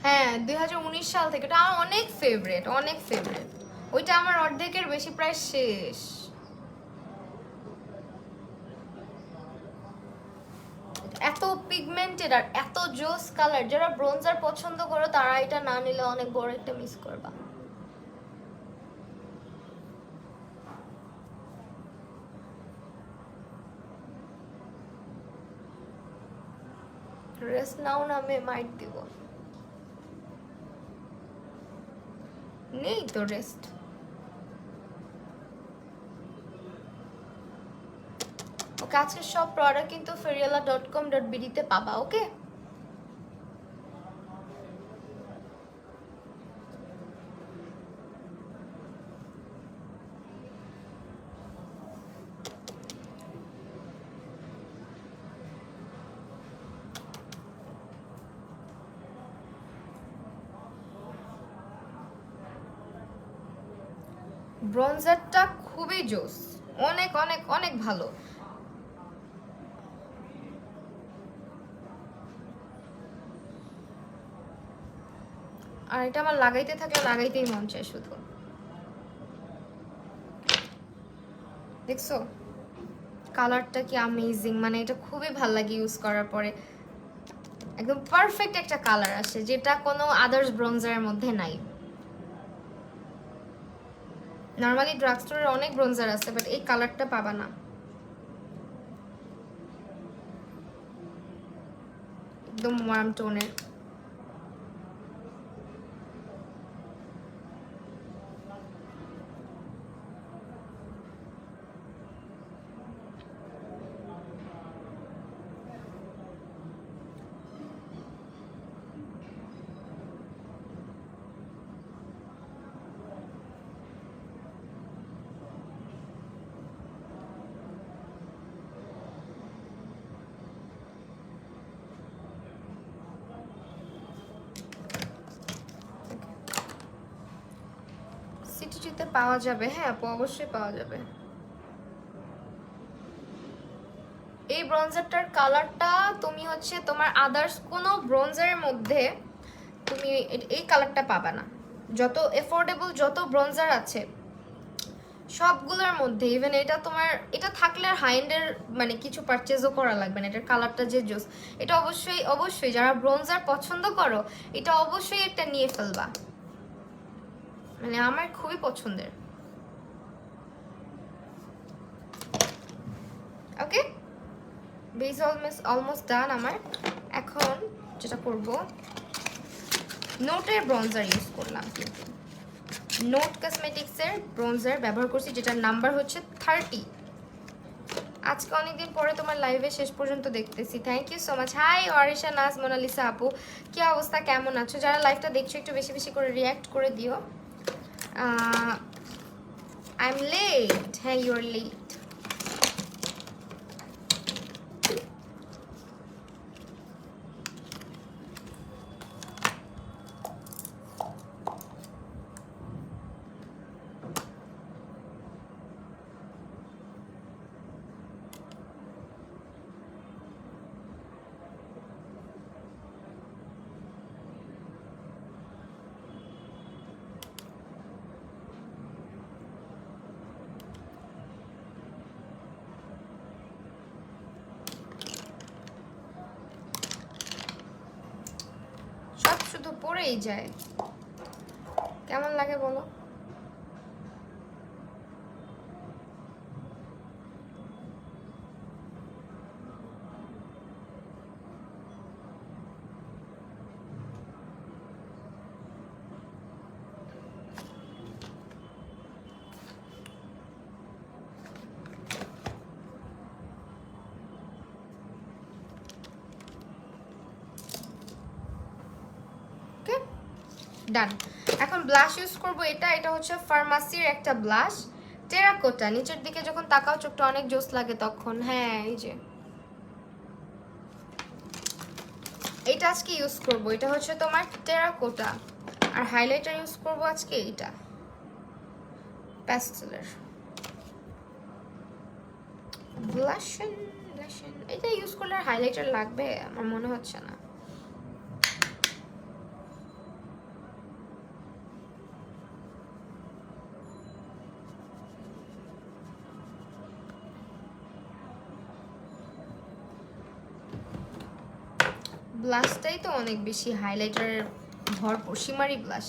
A: হ্যাঁ 2019 সাল থেকে, এটা আমার অনেক ফেভারিট, অনেক ফেভারিট। ওইটা আমার অর্ধেকের বেশি প্রায় শেষ। এত পিগমেন্টেড আর এত জোস কালার, যারা ব্রোঞ্জার পছন্দ করো তারা এটা না নিলে অনেক বড় একটা মিস করবা। রেস্ট নাও নামে মাইট দিব, নেই তো রেস্ট। ওকে, আজকে সব প্রোডাক্ট কিন্তু feriala.com.bd তে পাবা। ওকে, ব্রঞ্জারটা খুবই জোস, অনেক অনেক অনেক ভালো। আর এটা আমার লাগাইতে থাকলে লাগাইতেই মন চায় শুধু। দেখছো কালারটা কি অ্যামেজিং, মানে এটা খুবই ভালো লাগে ইউজ করার পরে। একদম পারফেক্ট একটা কালার আসে যেটা কোনো আদার্স ব্রঞ্জারের মধ্যে নাই। নর্মালি ড্রাগ স্টোরে অনেক ব্রঞ্জার আছে বাট এই কালারটা পাবা না, একদম ওয়ার্ম টোনের। সিটিতে পাওয়া যাবে, হ্যাঁ আপু অবশ্যই পাওয়া যাবে। এই ব্রঞ্জারটার কালারটা তুমি হচ্ছে তোমার আদার্স কোনো ব্রঞ্জারের মধ্যে তুমি এই কালারটা পাবা না। যত এফোর্ডেবল যত ব্রঞ্জার আছে সবগুলোর মধ্যে, ইভেন এটা তোমার এটা থাকলে আর হাইন্ডের মানে কিছু পারচেজও করা লাগবে না। এটার কালারটা যে জোস, এটা অবশ্যই অবশ্যই যারা ব্রঞ্জার পছন্দ করো এটা অবশ্যই একটা নিয়ে ফেলবা, মানে আমার খুবই পছন্দের। ওকে, বেস অলমোস্ট ডান আমার। এখন যেটা করব, নোটের ব্রঞ্জার ইউজ করলাম, কিন্তু নোট কসমেটিক্সের ব্রঞ্জার ব্যবহার করছি যেটার নাম্বার হচ্ছে 30। আজকে অনেকদিন পরে তোমার লাইভে শেষ পর্যন্ত দেখতেছি, thank you so much. Hi Arisha Naaz Monalisa আপু, কি অবস্থা, কেমন আছো? যারা লাইভটা দেখছো একটু বেশি বেশি করে রিয়াক্ট করে দিও। আই এম লেট, হ্যাঁ ইউ আর লেট। সব শুধু পড়েই যায়। কেমন লাগে বলো? ডান। এখন ব্লাশ ইউজ করব, এটা হচ্ছে ফার্মাসির একটা ব্লাশ, টেরাকোটা। নিচের দিকে যখন তাকাও চোখটা অনেক জোস লাগে তখন। হ্যাঁ এই যে এটা আজকে ইউজ করব, এটা হচ্ছে তোমার টেরাকোটা। আর হাইলাইটার ইউজ করব আজকে এইটা প্যাস্টেলের ব্লাশন। এটা ইউজ করলে আর হাইলাইটার লাগবে আমার মনে হচ্ছে না। ব্লাশটাই তো অনেক বেশি হাইলাইটারের ভরপুর, শিমারি ব্লাশ।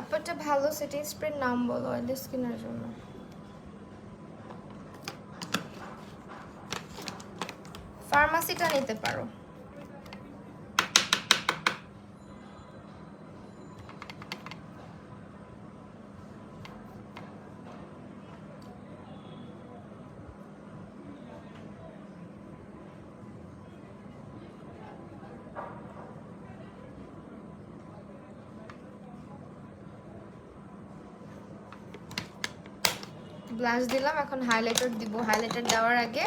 A: আপনারটা ভালো সেটিং স্প্রের নাম বলো অয়েলি স্কিনের জন্য। ফার্মাসিটা নিতে পারো। ব্লাশ দিলাম, এখন হাইলাইটার দিব। হাইলাইটার দেওয়ার আগে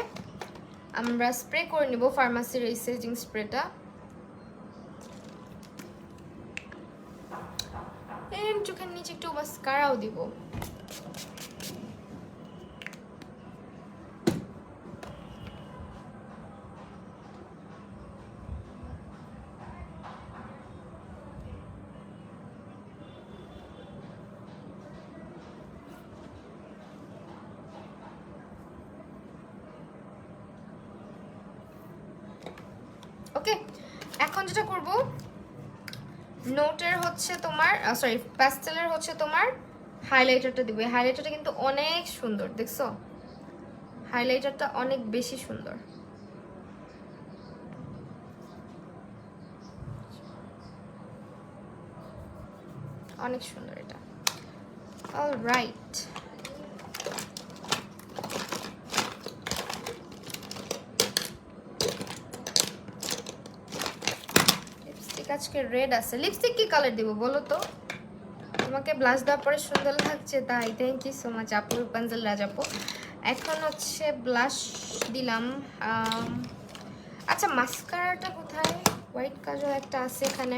A: আমরা স্প্রে করে নিব ফার্মাসির এই সেটিং স্প্রেটা। চোখের নিচে একটু মাস্কারাও দিব। ওকে, এখন যেটা করব, নোটের হচ্ছে তোমার সরি প্যাস্টেলের হচ্ছে তোমার হাইলাইটারটা দিব। এই হাইলাইটারটা কিন্তু অনেক সুন্দর, দেখছো? হাইলাইটারটা অনেক বেশি সুন্দর। অনেক সুন্দর এটা। অলরাইট, লিপস্টিক আজকে রেড আছে। লিপস্টিক কি কালার দিব বলো তো? তোমাকে ব্লাশ দেওয়ার পরে সুন্দর লাগছে তাই। থ্যাংক ইউ সো মাচ আপু, রূপাঞ্জল রাজ আপু। এখন হচ্ছে ব্লাশ দিলাম। আচ্ছা মাস্কারাটা কোথায়? হোয়াইট কাজল একটা আছে এখানে,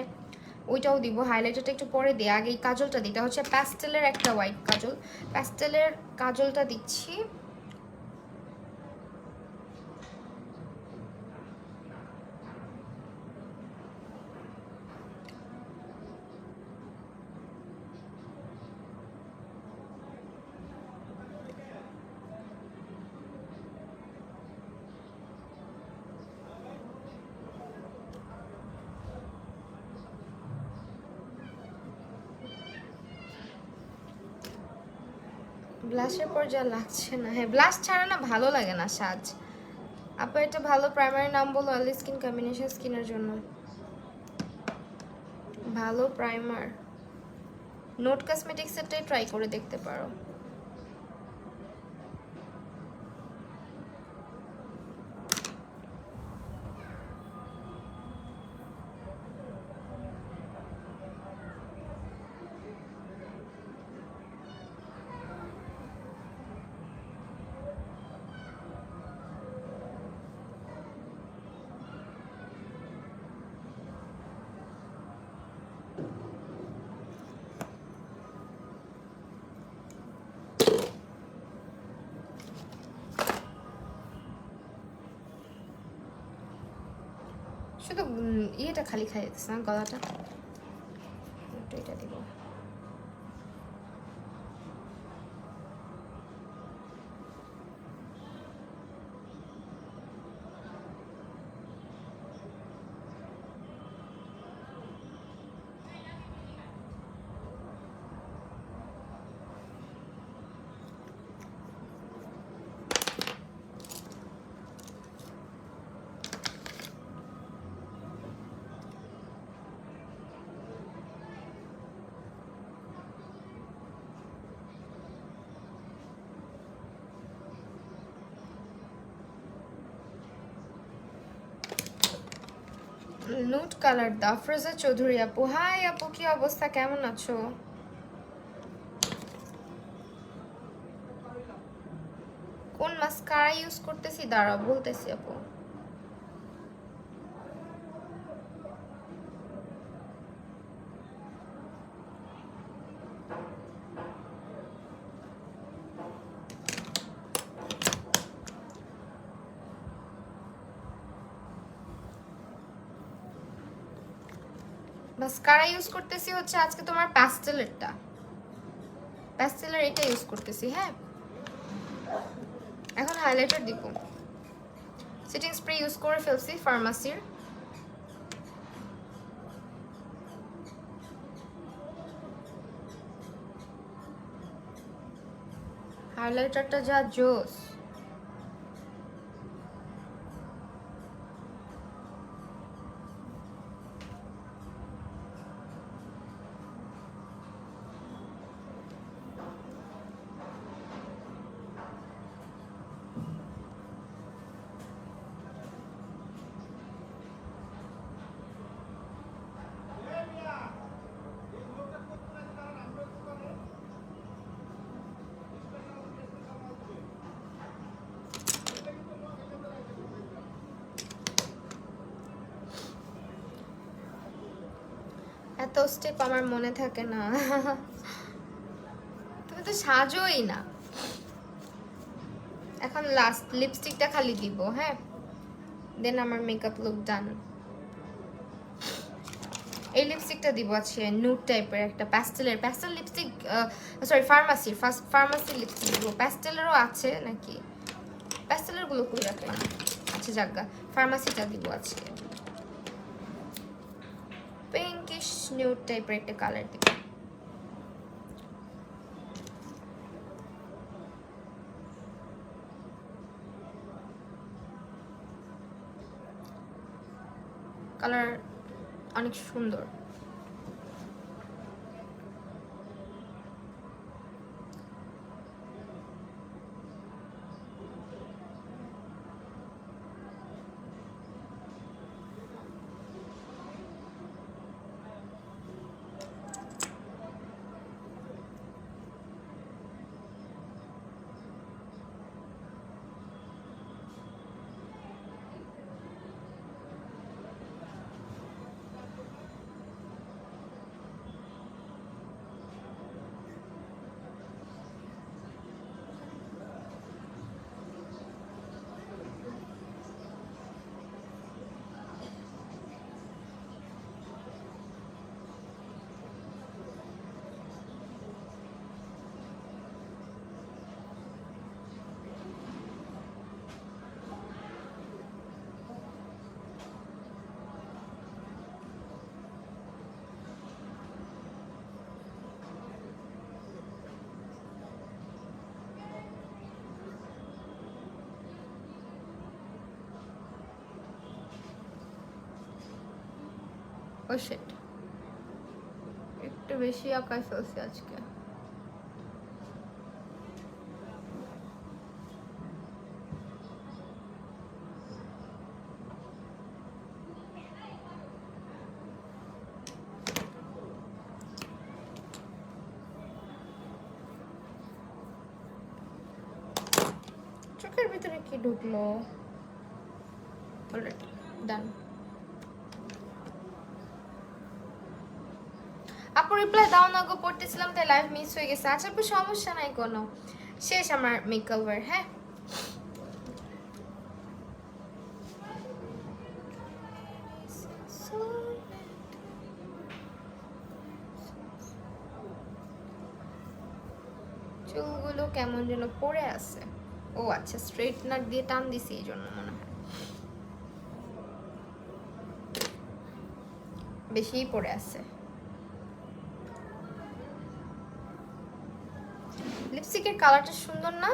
A: ওইটাও দিব। হাইলাইটারটা একটু পরে দিই, আগে এই কাজলটা দিই। এটা হচ্ছে প্যাস্টেলের একটা হোয়াইট কাজল, প্যাস্টেলের কাজলটা দিচ্ছি। ব্লাশের পর যা লাগছে না, হ্যাঁ ব্লাশ ছাড়া না ভালো লাগে না সাজ। আপু একটা ভালো প্রাইমারি নাম বলো অয়েলি স্কিন কম্বিনেশন স্কিনের জন্য। ভালো প্রাইমার নোট কসমেটিক্সেরটাই ট্রাই করে দেখতে পারো। শুধু ইয়েটা খালি খাই যাচ্ছে না, গলাটা এটা দিব। নুট কালার দা আফরোজা চৌধুরী আপু, হাই আপু, কি অবস্থা, কেমন আছো? কোন মাস্কারা ইউজ করতেছি দাঁড়াও বলতেছি আপু। মাস্কারা ইউজ করতেছি হচ্ছে আজকে তোমার প্যাস্টেলেরটা, প্যাস্টেলের এটা ইউজ করতেছি। হ্যাঁ, এখন হাইলাইটার দিব। সিটিং স্প্রে ইউজ করে ফেলছি ফার্মাসির। হাইলাইটারটা যা জোস। এত স্টেপ আমার মনে থাকে না। তুমি তো সাজোই না। এখন লাস্ট লিপস্টিকটা খালি দিব। হ্যাঁ, দেন আমার মেকআপ লুক ডান। এই লিপস্টিকটা দিব আছে নুড টাইপের একটা প্যাস্টেল লিপস্টিক, সরি ফার্মাসির লিপস্টিক দিব। প্যাস্টেলেরও আছে নাকি, প্যাস্টেলের গুলো করে রাখলাম। আচ্ছা জাগা, ফার্মাসিটা দিব আজকে। পিঙ্কিশ নিউড টাইপের একটা কালার দিব। কালার অনেক সুন্দর। ও শিট, একটু বেশি আঁকায় ফেলছি আজকে। চোখের ভিতরে কি ঢুকলো? Already done. আপু রিপ্লাই দাও না গো, পড়তেছিলাম তাই লাইভ মিস হয়ে গেছে। আচ্ছা আপু সমস্যা নাই কোনো, শেষ আমার মেকওভার। হ্যাঁ, চুলগুলো কেমন যেন পড়ে আছে। ও আচ্ছা, স্ট্রেটনার দিয়ে টান দিছি এই জন্য মনে হয় বেশিই পড়ে আছে। লিপস্টিকের কালারটা সুন্দর না?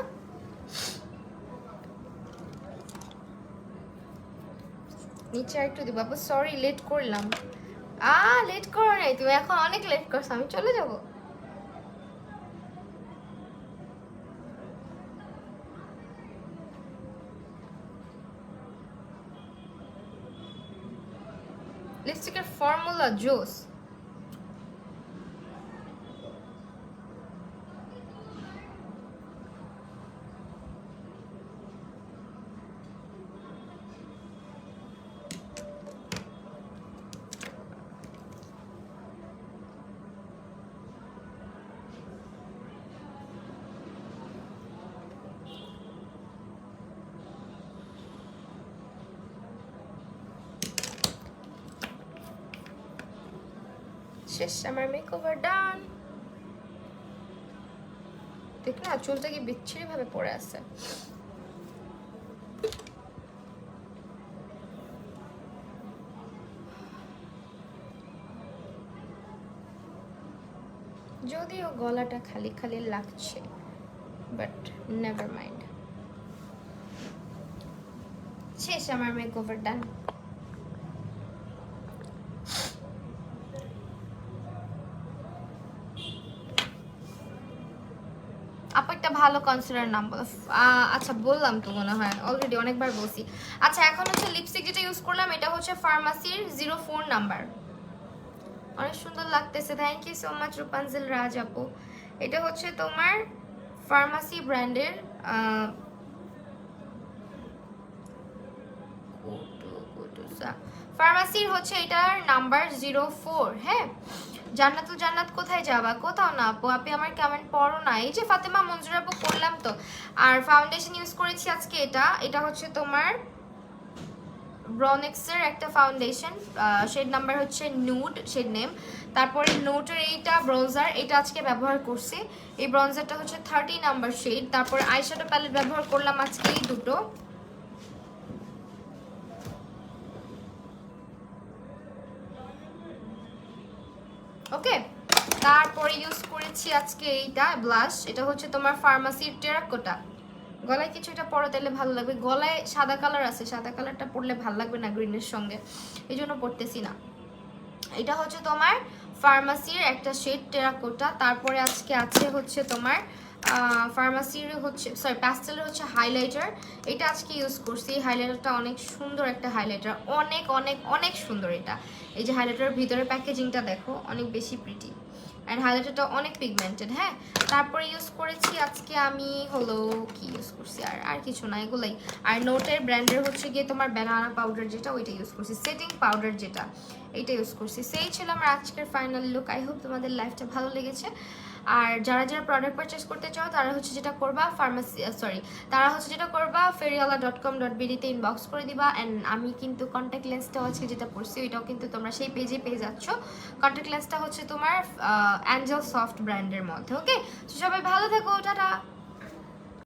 A: নিচে একটু দিব আপু, সরি লেট করলাম। লেট করো নাই তুমি, এখন অনেক লেট করছো, আমি চলে যাব। লিপস্টিকের ফর্মুলা জোস। শেষ আমার মেকওভার ডান। দেখ না চুলটা কি বিচ্ছিরি ভাবে পড়ে আছে। যদিও গলাটা খালি খালি লাগছে, বাট নেভার মাইন্ড। শেষ আমার মেকওভার ডান। আপু একটা ভালো কনসিলার নাম বলো। আচ্ছা বললাম তো মনে হয় অলরেডি, অনেকবার বলছি। আচ্ছা এখন হচ্ছে লিপস্টিক যেটা ইউজ করলাম এটা হচ্ছে ফার্মাসির 04 নাম্বার। অনেক সুন্দর লাগতেছে, থ্যাংক ইউ সো মাচ রূপাঞ্জল রাজ আপু। এটা হচ্ছে তোমার ফার্মাসি ব্র্যান্ডের ফার্মাসির হচ্ছে এটার নাম্বার 04। হ্যাঁ, জান্নাতুল জান্নাত কোথায় যাবা? কোথাও না আপু, আপনি আমার কমেন্ট পড়ো না। এই যে ফাতেমা মঞ্জুর আপু করলাম তো। আর ফাউন্ডেশন ইউজ করেছি আজকে এটা হচ্ছে তোমার ব্রনেক্সের একটা ফাউন্ডেশন, শেড নাম্বার হচ্ছে নুড শেড নেম। তারপরে নোটের এইটা ব্রোঞ্জার, এটা আজকে ব্যবহার করছি। এই ব্রোঞ্জারটা হচ্ছে 30 নাম্বার শেড। তারপরে আইশ্যাডো প্যালেট ব্যবহার করলাম আজকে এই দুটো। ওকে, তারপরে ইউজ করেছি আজকে এইটা ব্লাশ, এটা হচ্ছে তোমার ফার্মাসির টেরাকোটা। গলায় কিছু এটা পরো তাহলে ভালো লাগবে। গলায় সাদা কালার আছে, সাদা কালারটা পরলে ভালো লাগবে না গ্রিনের সঙ্গে, এই জন্য পরতেছি না। এটা হচ্ছে তোমার ফার্মাসির একটা শেড টেরাকোটা। তারপরে আজকে আছে হচ্ছে তোমার ফার্মাসির হচ্ছে প্যাস্টেলের হচ্ছে হাইলাইটার। এটা আজকে ইউজ করছি। হাইলাইটারটা অনেক সুন্দর একটা হাইলাইটার, অনেক অনেক অনেক সুন্দর এটা। এই যে হাইলাইটারের ভিতরে প্যাকেজিংটা দেখো, অনেক বেশি প্রিটি, অ্যান্ড হাইলাইটারটা অনেক পিগমেন্টেড। হ্যাঁ, তারপরে ইউজ করেছি আজকে আমি হলো কি ইউজ করছি, আর কিছু না, এগুলোই। আর নোটের ব্র্যান্ডের হচ্ছে গিয়ে তোমার ব্যানানা পাউডার যেটা, ওইটা ইউজ করছি। সেটিং পাউডার যেটা, এইটা ইউজ করছি। সেই ছিল আমার আজকের ফাইনাল লুক। আই হোপ তোমাদের লাইফটা ভালো লেগেছে। আর যারা যারা প্রোডাক্ট পারচেস করতে চাও তারা হচ্ছে যেটা করবা feriala.com.bd তে ইনবক্স করে দিবা। অ্যান্ড আমি কিন্তু কন্ট্যাক্ট লেন্সটাও আজকে যেটা পড়ছি ওইটাও কিন্তু তোমরা সেই পেজে পেয়ে যাচ্ছ। কন্ট্যাক্ট লেন্সটা হচ্ছে তোমার অ্যাঞ্জেল সফট ব্র্যান্ডের মধ্যে। ওকে, সবাই ভালো থেকো, টাটা।